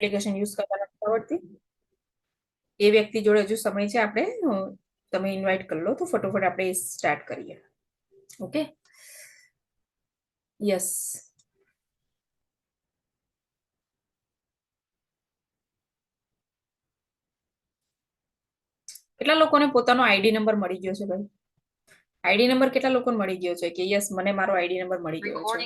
Application use કરતા નથી આવડતી એ વ્યક્તિ જોડે હજુ સમય છે, આપણે તમે ઇન્વાઇટ કરી લો તો ફટોફટ આપણે સ્ટાર્ટ કરીએ. Okay, yes. કેટલા લોકોને પોતાનો આઈડી નંબર મળી ગયો છે ભાઈ? આઈડી નંબર કેટલા લોકોને મળી ગયો છે કે યસ મને મારો આઈડી નંબર મળી ગયો છે?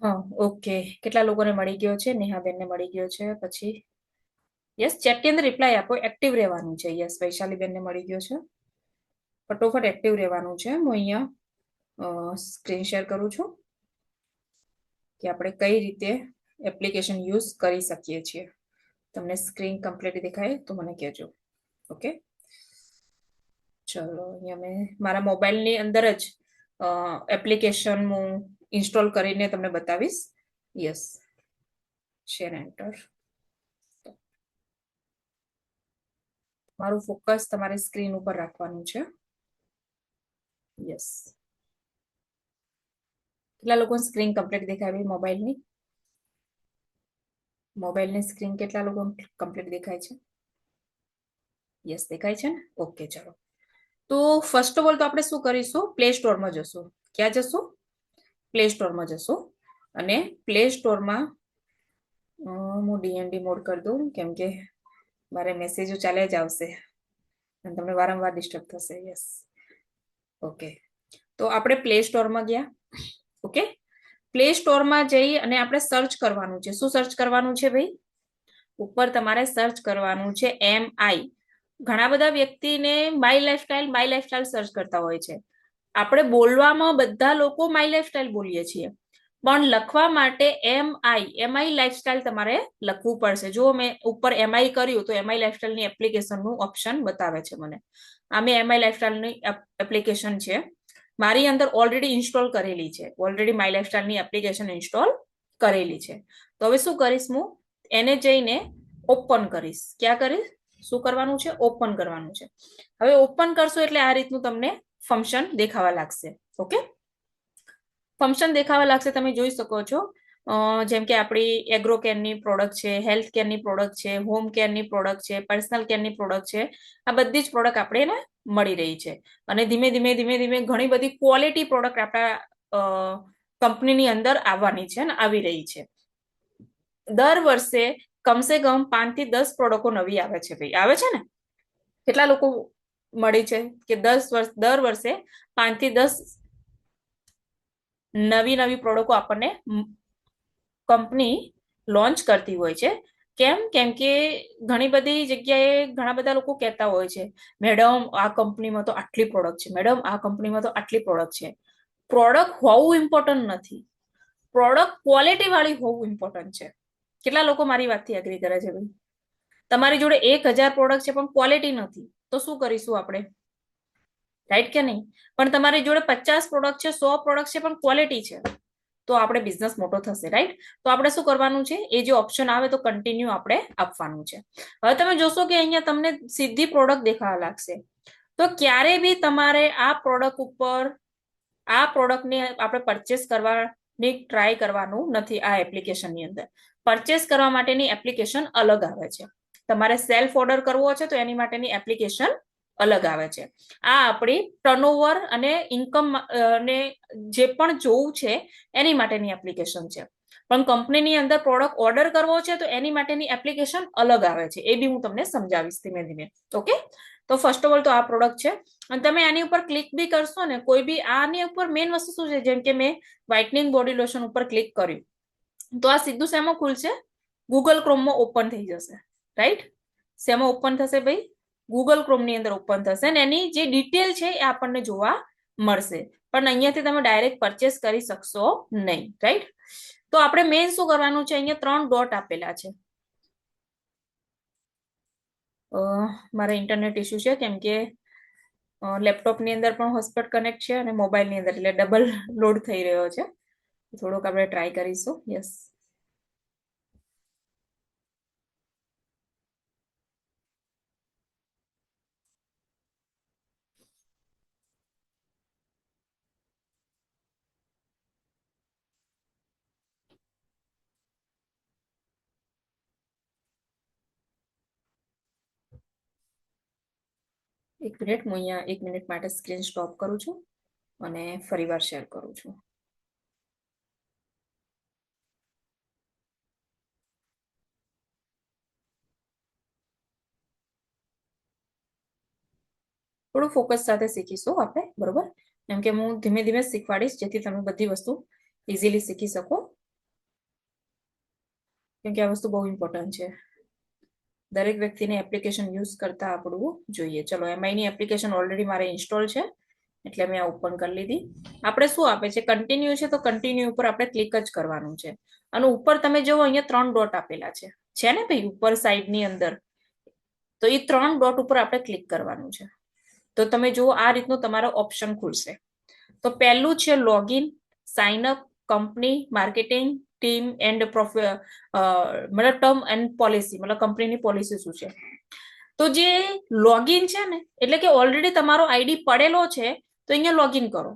હા, ઓકે. કેટલા લોકોને મળી ગયો છે? નેહાબેનને મળી ગયો છે. પછી યસ, ચેટની અંદર રિપ્લાય આપો, એક્ટિવ રહેવાનું છે. યસ, વૈશાલીબેનને મળી ગયો છે. ફટોફટ એક્ટિવ રહેવાનું છે. હું અહીંયા સ્ક્રીન શેર કરું છું કે આપણે કઈ રીતે એપ્લિકેશન યુઝ કરી શકીએ છીએ. તમને સ્ક્રીન કમ્પ્લીટ દેખાય તો મને કહેજો. ઓકે, ચલો. અહીંયા મેં મારા મોબાઈલની અંદર જ એપ્લિકેશન હું ઇન્સ્ટોલ કરીને તમને બતાવીશ. Yes, share enter. મારું ફોકસ તમારે સ્ક્રીન ઉપર રાખવાનું છે. યસ, કેટલા લોકો સ્ક્રીન કમ્પ્લીટ દેખાય મોબાઈલની? મોબાઈલની સ્ક્રીન કેટલા લોકો કમ્પ્લીટ દેખાય છે? યસ, દેખાય છે ને? ઓકે, ચલો. તો ફર્સ્ટ ઓફ ઓલ તો આપણે શું કરીશું? પ્લે સ્ટોરમાં જશું. ક્યાં જશું? પ્લે સ્ટોરમાં જશું. અને પ્લે સ્ટોરમાં હું ડીએનડી મોડ કરી દઉં, કેમ કે મારે મેસેજો ચાલે જ આવશે અને તમને વારંવાર ડિસ્ટર્બ થશે. Yes, okay. તો આપણે પ્લે સ્ટોરમાં ગયા. ઓકે, પ્લે સ્ટોરમાં જઈ અને આપણે સર્ચ કરવાનું છે. શું સર્ચ કરવાનું છે ભાઈ? ઉપર તમારે સર્ચ કરવાનું છે MI. ઘણા બધા વ્યક્તિને માય લાઈફસ્ટાઈલ સર્ચ કરતા હોય છે. આપણે બોલવામાં બધા લોકો માય લાઈફસ્ટાઈલ બોલીએ છીએ, પણ લખવા માટે MI લાઈફસ્ટાઈલ તમારે લખવું પડશે. જો મેં ઉપર MI કર્યું તો MI લાઈફસ્ટાઈલની એપ્લિકેશનનું ઓપ્શન બતાવે છે મને. આ મેં MI લાઈફસ્ટાઈલની એપ્લિકેશન છે, મારી અંદર ઓલરેડી ઇન્સ્ટોલ કરેલી છે. ઓલરેડી માય લાઈફસ્ટાઈલની એપ્લિકેશન ઇન્સ્ટોલ કરેલી છે. તો હવે શું કરીશ? હું એને જઈને ઓપન કરીશ. ક્યાં કરીશ? શું કરવાનું છે? ઓપન કરવાનું છે. હવે ઓપન કરશો એટલે આ રીતનું તમને ફંક્શન દેખાવા લાગશે. ઓકે, ફંક્શન દેખાવા લાગશે. તમે જોઈ શકો છો, જેમ કે આપણી એગ્રો કેરની પ્રોડક્ટ છે, હેલ્થ કેરની પ્રોડક્ટ છે, હોમ કેરની પ્રોડક્ટ છે, પર્સનલ કેરની પ્રોડક્ટ છે. આ બધી જ પ્રોડક્ટ આપણે મળી રહી છે. અને ધીમે ધીમે ઘણી બધી ક્વોલિટી પ્રોડક્ટ આપણા કંપનીની અંદર આવવાની છે અને આવી રહી છે. દર વર્ષે કમસે કમ 5 થી 10 પ્રોડક્ટો નવી આવે છે ભાઈ. આવે છે ને? કેટલા લોકો મળી છે કે દર વર્ષે 5 થી 10 નવી પ્રોડક્ટો આપણને કંપની લોન્ચ કરતી હોય છે. કેમ? કેમ કે ઘણી બધી જગ્યાએ ઘણા બધા લોકો કહેતા હોય છે, મેડમ આ કંપનીમાં તો આટલી પ્રોડક્ટ છે, મેડમ આ કંપનીમાં તો આટલી પ્રોડક્ટ છે. પ્રોડક્ટ હોવું ઇમ્પોર્ટન્ટ નથી, પ્રોડક્ટ ક્વોલિટી વાળી હોવું ઇમ્પોર્ટન્ટ છે. કેટલા લોકો મારી વાતથી એગ્રી કરે છે ભાઈ? તમારી જોડે 1000 પ્રોડક્ટ છે પણ ક્વોલિટી નથી, તો શું કરીશું આપણે? રાઈટ કે નહીં? પણ તમારી જોડે 50 પ્રોડક્ટ છે, 100 પ્રોડક્ટ છે પણ ક્વોલિટી છે, તો આપણે બિઝનેસ મોટો થશે. રાઈટ? તો આપણે શું કરવાનું છે? એ જે ઓપ્શન આવે તો કન્ટિન્યુ આપણે આપવાનું છે. હવે તમે જોશો કે અહીંયા તમને સીધી પ્રોડક્ટ દેખાવા લાગશે. તો ક્યારે બી તમારે આ પ્રોડક્ટ ઉપર આ પ્રોડક્ટને આપણે પરચેસ કરવાની ટ્રાય કરવાનું નથી. આ એપ્લિકેશનની અંદર પરચેસ કરવા માટેની એપ્લિકેશન અલગ આવે છે. તમારે સેલ્ફ ઓર્ડર કરવો છે તો એની માટેની એપ્લિકેશન અલગ આવે છે. આ આપણી ટર્નઓવર અને ઇન્કમ ને જે પણ જોવું છે એની માટેની એપ્લિકેશન છે. પણ કંપનીની અંદર પ્રોડક્ટ ઓર્ડર કરવો છે તો એની માટેની એપ્લિકેશન અલગ આવે છે. એ બી હું તમને સમજાવીશ ધીમે ધીમે. ઓકે, તો ફર્સ્ટ ઓફ ઓલ તો આ પ્રોડક્ટ છે અને તમે આની ઉપર ક્લિક બી કરશો ને, કોઈ બી આની ઉપર મેઇન વસ્તુ શું છે, જેમ કે મેં વ્હાઇટનિંગ બોડી લોશન ઉપર ક્લિક કર્યું તો આ સીધું શેમાં ખુલશે? ગૂગલ ક્રોમમાં ઓપન થઈ જશે. રાઈટ? શેમાં ઓપન થશે ભાઈ? ગૂગલ ક્રોમની અંદર ઓપન થશે અને એની જે ડિટેલ છે એ આપણને જોવા મળશે. પણ અહીંયાથી તમે ડાયરેક્ટ પરચેસ કરી શકશો નહીં. રાઈટ? તો આપણે મેઇન શું કરવાનું છે? અહીંયા 3 ડોટ આપેલા છે. મારા ઇન્ટરનેટ ઇસ્યુ છે, કેમ કે લેપટોપની અંદર પણ હોટસ્પોટ કનેક્ટ છે અને મોબાઈલની અંદર, એટલે ડબલ લોડ થઈ રહ્યો છે. થોડુંક આપણે ટ્રાય કરીશું. યસ, એક મિનિટ, હું અહીંયા 1 મિનિટ માટે સ્ક્રીન સ્ટોપ કરું છું અને ફરીવાર શેર કરું છું. થોડું ફોકસ સાથે શીખીશું આપણે, બરોબર? કેમ કે હું ધીમે ધીમે શીખવાડીશ જેથી તમે બધી વસ્તુ ઇઝીલી શીખી શકો, કેમ કે આ વસ્તુ બહુ ઇમ્પોર્ટન્ટ છે. દરેક વ્યક્તિને એપ્લિકેશન યુઝ કરતા આવડવું જોઈએ. ચલો, એમઆઈની એપ્લિકેશન ઓલરેડી મારે ઇન્સ્ટોલ છે એટલે મેં આ ઓપન કરી લીધી. આપણે શું આપે છે, કન્ટિન્યુ છે તો કન્ટિન્યુ ઉપર આપણે ક્લિક જ કરવાનું છે. અને ઉપર તમે જુઓ અહીંયા 3 ડોટ આપેલા છે ને ભાઈ, ઉપર સાઈડની અંદર. તો એ 3 ડોટ ઉપર આપણે ક્લિક કરવાનું છે. તો તમે જુઓ આ રીતનું તમારો ઓપ્શન ખુલશે. તો પહેલું છે login, sign up, company, marketing, team and મતલબ ટર્મ એન્ડ પોલિસી, મતલબ કંપનીની પોલિસી શું છે. તો જે લોગિન છે ને, એટલે કે ઓલરેડી તમારો આઈડી પડેલો છે તો અહીંયા લોગિન કરો.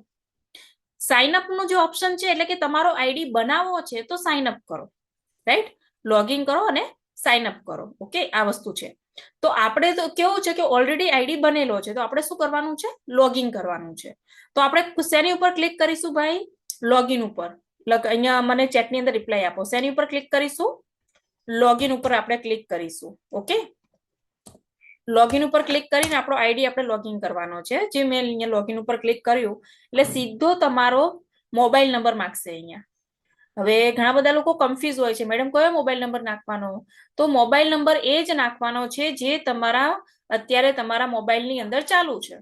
સાઇન અપ નું જે ઓપ્શન છે એટલે કે તમારો આઈડી બનાવવો છે તો સાઇન અપ કરો, રાઈટ? લોગિન કરો અને સાઇન અપ કરો. ઓકે, આ વસ્તુ છે. તો આપણે તો કેવું છે કે ઓલરેડી આઈડી બનેલો છે તો આપણે શું કરવાનું છે, લોગિન કરવાનું છે. તો આપણે શેની ઉપર ક્લિક કરીશું ભાઈ, લોગિન ઉપર. અહીંયા મને ચેટની અંદર રિપ્લાય આપો, શેની ઉપર ક્લિક કરીશું, લોગિન ઉપર આપણે ક્લિક કરીશું. ઓકે, લોગિન ઉપર ક્લિક કરીને આપણો આઈડી આપણે લોગિન કરવાનો છે. જે મેં અહીંયા લોગિન ઉપર ક્લિક કર્યું એટલે સીધો તમારો મોબાઈલ નંબર માંગશે અહીંયા. હવે ઘણા બધા લોકો કન્ફ્યુઝ હોય છે, મેડમ કયો મોબાઈલ નંબર નાખવાનો? તો મોબાઈલ નંબર એ જ નાખવાનો છે જે તમારા અત્યારે તમારા મોબાઈલની અંદર ચાલુ છે.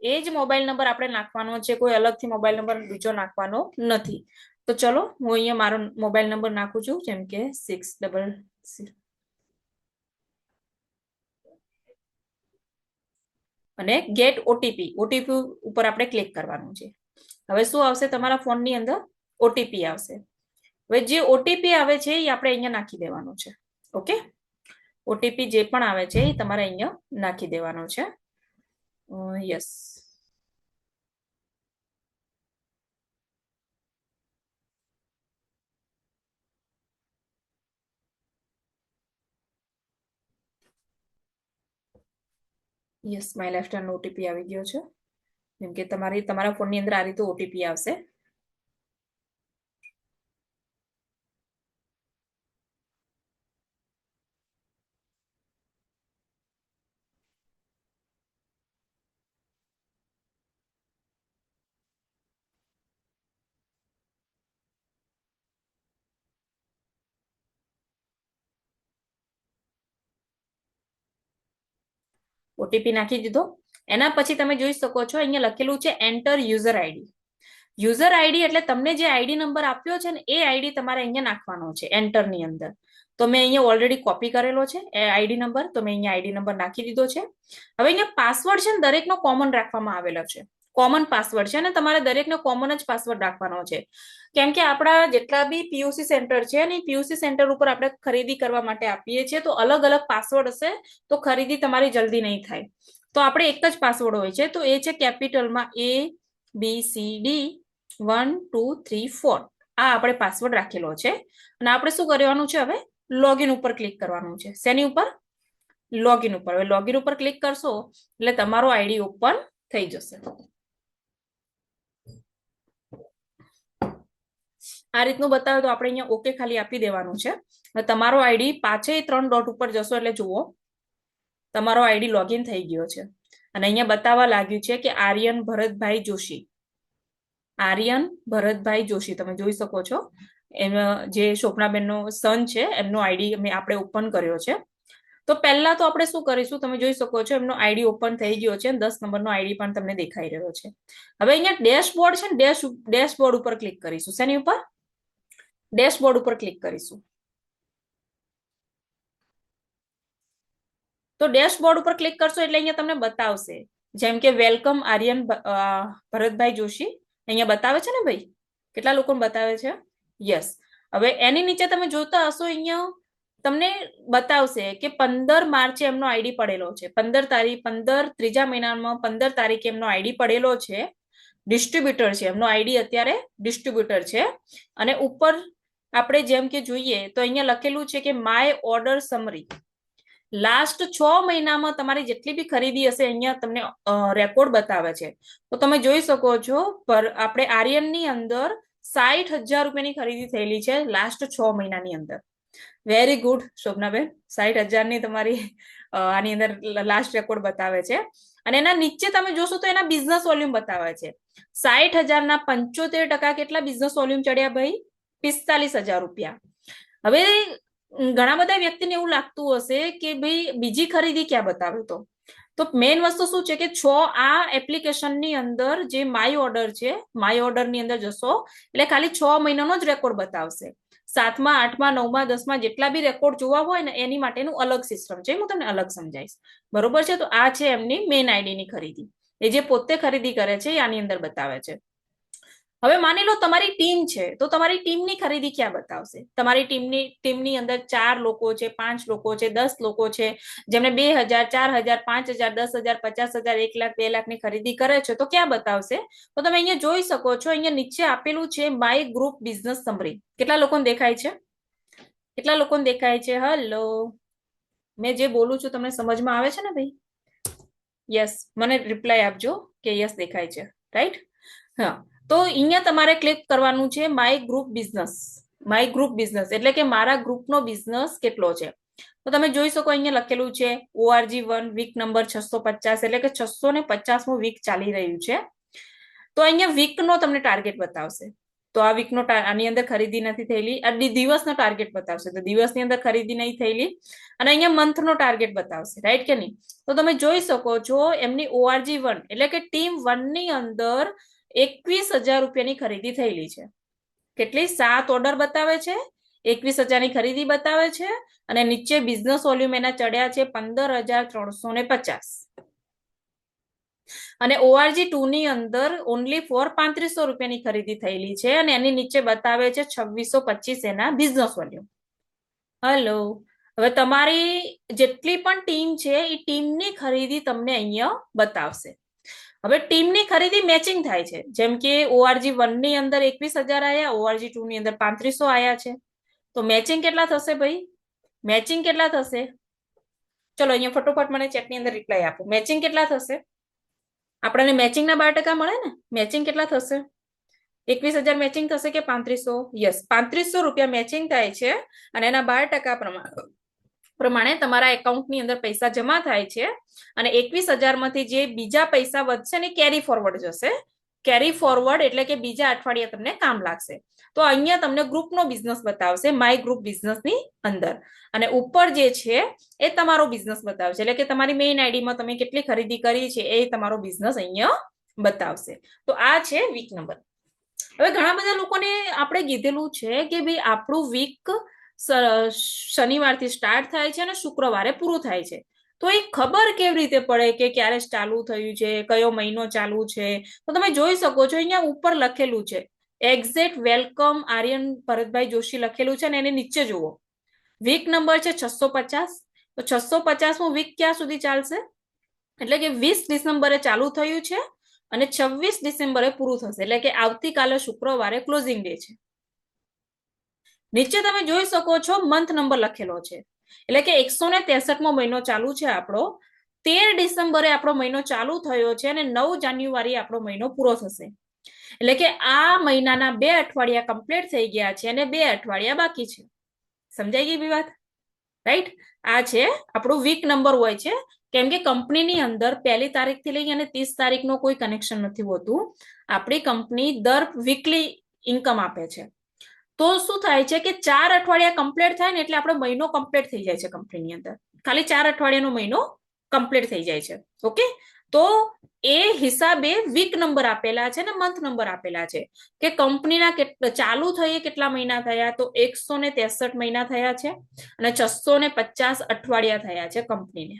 એ જ મોબાઈલ નંબર આપણે નાખવાનો છે, કોઈ અલગથી મોબાઈલ નંબર બીજો નાખવાનો નથી. તો ચલો, હું અહીંયા મારો મોબાઈલ નંબર નાખું છું, જેમ કે 666 અને ગેટ ઓટીપી. ઓટીપી ઉપર આપણે ક્લિક કરવાનું છે. હવે શું આવશે, તમારા ફોનની અંદર ઓટીપી આવશે. હવે જે ઓટીપી આવે છે એ આપણે અહીંયા નાખી દેવાનો છે. ઓકે, ઓટીપી જે પણ આવે છે એ તમારે અહીંયા નાખી દેવાનો છે. Yes, yes, my lifestyle OTP આવી ગયો છે. જેમ કે તમારા ફોનની અંદર આ રીતે ઓટીપી આવશે. ઓટીપી નાખી દીધો. એના પછી તમે જોઈ શકો છો અહીંયા લખેલું છે enter user ID. User ID એટલે તમને જે આઈડી નંબર આપ્યો છે ને એ આઈડી તમારે અહીંયા નાખવાનો છે એન્ટર ની અંદર. તો મેં અહીંયા ઓલરેડી કોપી કરેલો છે એ આઈડી નંબર, તો મેં અહીંયા આઈડી નંબર નાખી દીધો છે. હવે અહીંયા પાસવર્ડ છે ને દરેકનો કોમન રાખવામાં આવેલો છે. કોમન પાસવર્ડ છે અને તમારે દરેકનો કોમન જ પાસવર્ડ રાખવાનો છે. કેમ કે આપણા જેટલા બી પીયુસી સેન્ટર છે ને પીયુસી સેન્ટર ઉપર આપણે ખરીદી કરવા માટે આપીએ છીએ તો અલગ અલગ પાસવર્ડ હશે તો ખરીદી તમારી જલ્દી નહીં થાય. તો આપણે એક જ પાસવર્ડ હોય છે, તો એ છે કેપિટલમાં ABCD 1 2 3 4. આ આપણે પાસવર્ડ રાખેલો છે અને આપણે શું કરવાનું છે, હવે લોગિન ઉપર ક્લિક કરવાનું છે. શેની ઉપર, લોગિન ઉપર. હવે લોગિન ઉપર ક્લિક કરશો એટલે તમારો આઈડી ઓપન થઈ જશે. આ રીતનું બતાવે તો આપણે અહીંયા ઓકે ખાલી આપી દેવાનું છે. તમારો આઈડી પાછે 3 ડોટ ઉપર જશો એટલે જુઓ તમારો આઈડી લોગિન થઈ ગયો છે અને અહીંયા બતાવવા લાગ્યું છે કે આર્યન ભરતભાઈ જોશી. આર્યન ભરતભાઈ જોશી તમે જોઈ શકો છો. જે શોભનાબેનનો સન છે એમનો આઈડી આપણે ઓપન કર્યો છે. તો પહેલા તો આપણે શું કરીશું, તમે જોઈ શકો છો એમનો આઈડી ઓપન થઈ ગયો છે, 10 નંબરનો આઈડી પણ તમને દેખાઈ રહ્યો છે. હવે અહીંયા ડેશબોર્ડ છે ને, ડેશબોર્ડ ઉપર ક્લિક કરીશું. શેની ઉપર, ડેશબોર્ડ ઉપર ક્લિક કરીશું. તો ડેશબોર્ડ ઉપર ક્લિક કરશો એટલે અહીંયા તમને બતાવશે, જેમ કે વેલકમ આર્યન ભરતભાઈ જોશી. અહીંયા બતાવે છે ને ભાઈ, કેટલા લોકોને બતાવે છે? યસ. હવે એની નીચે તમે જોતા હશો અહીંયા તમને બતાવશે કે 15 માર્ચે એમનો આઈડી પડેલો છે. 15 ત્રીજા મહિનામાં 15 તારીખે એમનો આઈડી પડેલો છે. ડિસ્ટ્રીબ્યુટર છે એમનો આઈડી, અત્યારે ડિસ્ટ્રીબ્યુટર છે. અને ઉપર આપણે જેમ કે જોઈએ તો અહીંયા લખેલું છે કે માય ઓર્ડર સમરી. લાસ્ટ 6 મહિનામાં તમારી જેટલી બી ખરીદી હશે અહીંયા તમને રેકોર્ડ બતાવે છે. તો તમે જોઈ શકો છો પર આપણે આર્યનની અંદર 60,000 રૂપિયાની ખરીદી થયેલી છે લાસ્ટ 6 મહિનાની અંદર. વેરી ગુડ શોભનાબેન, 60,000 ની તમારી આની અંદર લાસ્ટ રેકોર્ડ બતાવે છે. અને એના નીચે તમે જોશો તો એના બિઝનેસ વોલ્યુમ બતાવે છે. 60,000 ના 75% કેટલા બિઝનેસ વોલ્યુમ ચડ્યા ભાઈ? 45,000 રૂપિયા. હવે ઘણા બધા વ્યક્તિને એવું લાગતું હશે કે ભાઈ બીજી ખરીદી ક્યાં બતાવે તો મેઇન વસ્તુ શું છે કે આ એપ્લિકેશનની અંદર જે માય ઓર્ડર છે, માય ઓર્ડર ની અંદર જશો એટલે ખાલી 6 મહિનાનો જ રેકોર્ડ બતાવશે. 7મા 8મા 9મા 10મા જેટલા બી રેકોર્ડ જોવા હોય ને એની માટેનું અલગ સિસ્ટમ છે, હું તમને અલગ સમજાવીશ. બરોબર છે? તો આ છે એમની મેઇન આઈડી ની ખરીદી, એ જે પોતે ખરીદી કરે છે આની અંદર બતાવે છે. હવે માની લો તમારી ટીમ છે તો તમારી ટીમની ખરીદી ક્યાં બતાવશે? તમારી ટીમની અંદર 4 લોકો છે, 5 લોકો છે, 10 લોકો છે, જેમને 2,000, 4,000, 5,000, 10,000, 50,000, 1 લાખ, 2 લાખની ખરીદી કરે છે તો ક્યાં બતાવશે? તો તમે અહીંયા જોઈ શકો છો, અહીંયા નીચે આપેલું છે માય ગ્રુપ બિઝનેસ સમરી. કેટલા લોકોને દેખાય છે? કેટલા લોકોને દેખાય છે? હલો, મેં જે બોલું છું તમને સમજમાં આવે છે ને ભાઈ? યસ, મને રિપ્લાય આપજો કે યસ દેખાય છે. રાઈટ? હા, તો અહીંયા તમારે ક્લિક કરવાનું છે my group business. My group business એટલે કે મારા ગ્રુપનો બિઝનેસ કેટલો છે. તો તમે જોઈ શકો અહીંયા લખેલું છે ORG1 વીક નંબર 650, એટલે કે 650મું વીક ચાલી રહ્યું છે. તો અહીંયા વીકનો તમને ટાર્ગેટ બતાવશે. તો આ વીકનો આની અંદર ખરીદી નથી થયેલી. આ દિવસનો ટાર્ગેટ બતાવશે, તો દિવસની અંદર ખરીદી નહીં થયેલી. અને અહીંયા મંથનો ટાર્ગેટ બતાવશે. રાઈટ કે નહીં? તો તમે જોઈ શકો છો એમની ORG1 એટલે કે ટીમ 1 ની અંદર 21,000 રૂપિયાની ખરીદી થયેલી છે. કેટલી? 7 ઓર્ડર બતાવે છે, 21,000ની ખરીદી બતાવે છે, અને નીચે બિઝનેસ વોલ્યુમ એના ચડ્યા છે 15,350. અને ORG2 ની અંદર ઓનલી ફોર 3500 રૂપિયાની ખરીદી થયેલી છે, અને એની નીચે બતાવે છે 2625 એના બિઝનેસ વોલ્યુમ. હલો, હવે તમારી જેટલી પણ ટીમ છે એ ટીમની ખરીદી તમને અહીંયા બતાવશે. હવે ટીમની ખરીદી મેચિંગ થાય છે, જેમ કે ORG1 ની અંદર 21,000 આયા, ORG2 ની અંદર 3500 આયા છે. તો મેચિંગ કેટલા થશે ભાઈ? મેચિંગ કેટલા થશે? ચલો અહીંયા ફટોફટ મને ચેટની અંદર રિપ્લાય આપો. મેચિંગ કેટલા થશે? આપણને મેચિંગના 12% મળે ને? મેચિંગ કેટલા થશે? 21,000 મેચિંગ થશે કે 3500? યસ, 3500 રૂપિયા મેચિંગ થાય છે, અને એના 12% પ્રમાણે તમારા એકાઉન્ટની અંદર પૈસા જમા થાય છે. અને 21,000 માંથી જે બીજા પૈસા વધશે ને કેરી ફોરવર્ડ જશે. કેરી ફોરવર્ડ એટલે કે બીજા અઠવાડિયે તમને કામ લાગશે. તો અહીંયા તમને ગ્રુપનો બિઝનેસ બતાવશે માય ગ્રુપ બિઝનેસની અંદર, અને ઉપર જે છે એ તમારો બિઝનેસ બતાવશે, એટલે કે તમારી મેઇન આઈડીમાં તમે કેટલી ખરીદી કરી છે એ તમારો બિઝનેસ અહીંયા બતાવશે. તો આ છે વીક નંબર. હવે ઘણા બધા લોકોને આપણે કીધેલું છે કે ભાઈ આપણું વીક શનિવારથી સ્ટાર્ટ થાય છે અને શુક્રવારે પૂરું થાય છે. તો એ ખબર કેવી રીતે પડે કે ક્યારે ચાલુ થયું છે, કયો મહિનો ચાલુ છે? તો તમે જોઈ શકો છો અહીંયા ઉપર લખેલું છે એક્ઝેક્ટ વેલકમ આર્યન ભરતભાઈ જોશી લખેલું છે, અને એને નીચે જુઓ વીક નંબર છે 650. તો 650મું વીક ક્યાં સુધી ચાલશે? એટલે કે 20 ડિસેમ્બરે ચાલુ થયું છે અને 26 ડિસેમ્બરે પૂરું થશે, એટલે કે આવતીકાલે શુક્રવારે ક્લોઝિંગ ડે છે. નીચે તમે જોઈ શકો છો મંથ નંબર લખેલો છે, એટલે કે 163મો મહિનો ચાલુ છે આપણો. 13 ડિસેમ્બરે આપણો મહિનો ચાલુ થયો છે અને 9 જાન્યુઆરી આપણો મહિનો પૂરો થશે. એટલે કે આ મહિનાના 2 અઠવાડિયા કમ્પ્લીટ થઈ ગયા છે અને 2 અઠવાડિયા બાકી છે. સમજાઈ ગઈ બી વાત? રાઈટ? આ છે આપણું વીક નંબર હોય છે, કેમ કે કંપનીની અંદર 1લી તારીખથી લઈ અને 30 તારીખનો કોઈ કનેક્શન નથી હોતું. આપણી કંપની દર વીકલી ઇન્કમ આપે છે. તો શું થાય છે કે 4 અઠવાડિયા કમ્પ્લીટ થાય ને એટલે આપણો મહિનો કમ્પ્લીટ થઈ જાય છે કંપનીની અંદર. ખાલી 4 અઠવાડિયાનો મહિનો કમ્પ્લીટ થઈ જાય છે. ઓકે, તો એ હિસાબે વીક નંબર આપેલા છે ને મંથ નંબર આપેલા છે કે કંપનીના ચાલુ થઈએ કેટલા મહિના થયા? તો 163 મહિના થયા છે અને 650 અઠવાડિયા થયા છે કંપનીને.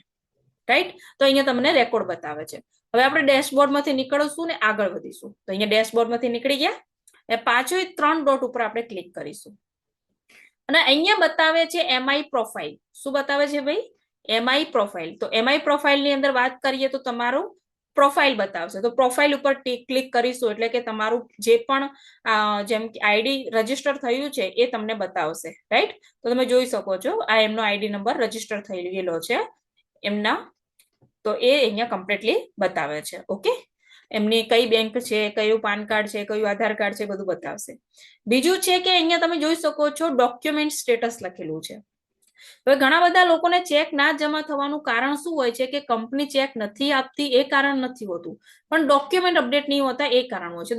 રાઈટ? તો અહીંયા તમને રેકોર્ડ બતાવે છે. હવે આપણે ડેશબોર્ડમાંથી નીકળશું ને આગળ વધીશું. તો અહીંયા ડેશબોર્ડમાંથી નીકળી ગયા, એ પાછું 3 ડોટ ઉપર આપણે ક્લિક કરીશું, અને અહીંયા બતાવે છે MI પ્રોફાઇલ. શું બતાવે છે ભાઈ? MI profile. તો MI પ્રોફાઇલની અંદર વાત કરીએ તો તમારું પ્રોફાઇલ બતાવશે. તો પ્રોફાઇલ ઉપર ક્લિક કરીશું એટલે કે તમારું જે પણ જેમ કે આઈડી રજીસ્ટર થયું છે એ તમને બતાવશે, રાઈટ? તો તમે જોઈ શકો છો આ એમનો આઈડી નંબર રજીસ્ટર થઈ ગયેલો છે એમના, તો એ અહીંયા કમ્પ્લીટલી બતાવે છે. ઓકે, એમની કઈ બેંક છે, કયું પાન કાર્ડ છે, કયું આધાર કાર્ડ છે, બધું બતાવશે. બીજું છે કે અહીંયા તમે જોઈ શકો છો ડોક્યુમેન્ટ સ્ટેટસ લખેલું છે. હવે ઘણા બધા લોકોને ચેક ના જમા થવાનું કારણ શું હોય છે કે કંપની ચેક નથી આપતી એ કારણ નથી હોતું, પણ ડોક્યુમેન્ટ અપડેટ નહીં હોતા એ કારણ હોય છે.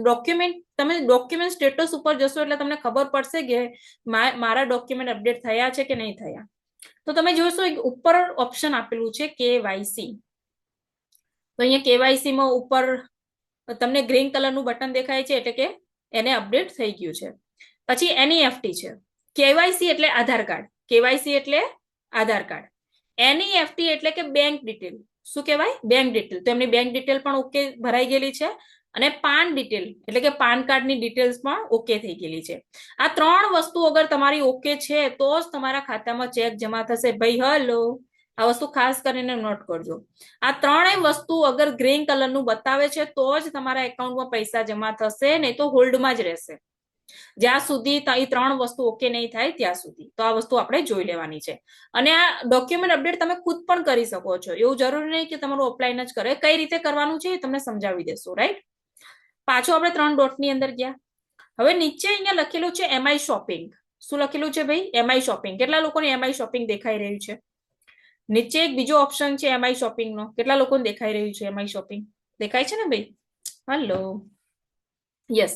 તમે ડોક્યુમેન્ટ સ્ટેટસ ઉપર જશો એટલે તમને ખબર પડશે કે મારા ડોક્યુમેન્ટ અપડેટ થયા છે કે નહીં થયા. તો તમે જોશો ઉપર ઓપ્શન આપેલું છે કેવાયસી. તો અહીંયા કેવાયસી માં ઉપર તમને ગ્રીન કલરનું બટન દેખાય છે એટલે કે એને અપડેટ થઈ ગયું છે. પછી એનઈએફટી છે. કેવાયસી એટલે આધાર કાર્ડ, કેવાયસી એટલે આધાર કાર્ડ. એનઈએફટી એટલે કે બેંક ડિટેલ. શું કહેવાય? Bank detail. તો એમની બેંક ડિટેલ પણ ઓકે ભરાઈ ગયેલી છે અને પાન ડિટેલ એટલે કે પાન કાર્ડની ડિટેલ્સ પણ ઓકે થઈ ગયેલી છે. આ ત્રણ વસ્તુ અગર તમારી ઓકે છે તો જ તમારા ખાતામાં ચેક જમા થશે. ભાઈ હલો, આ વસ્તુ ખાસ કરીને નોટ કરજો. આ ત્રણેય વસ્તુ અગર ગ્રીન કલરનું બતાવે છે તો જ તમારા એકાઉન્ટમાં પૈસા જમા થશે, નહીં તો હોલ્ડમાં જ રહેશે જ્યાં સુધી એ ત્રણ વસ્તુ ઓકે નહીં થાય ત્યાં સુધી. તો આ વસ્તુ આપણે જોઈ લેવાની છે. અને આ ડોક્યુમેન્ટ અપડેટ તમે ખુદ પણ કરી શકો છો, એવું જરૂરી નહીં કે તમારું ઓફલાઈન જ કરે. કઈ રીતે કરવાનું છે એ તમને સમજાવી દેશું, રાઈટ? પાછું આપણે 3 ડોટની અંદર ગયા. હવે નીચે અહીંયા લખેલું છે એમઆઈ શોપિંગ. શું લખેલું છે ભાઈ? MI shopping. કેટલા લોકોને એમઆઈ શોપિંગ દેખાઈ રહ્યું છે? નીચે એક બીજો ઓપ્શન છે એમઆઈ શોપિંગ નો. કેટલા લોકોને દેખાઈ રહ્યું છે એમઆઈ શોપિંગ? દેખાય છે ને ભાઈ? Hello, yes.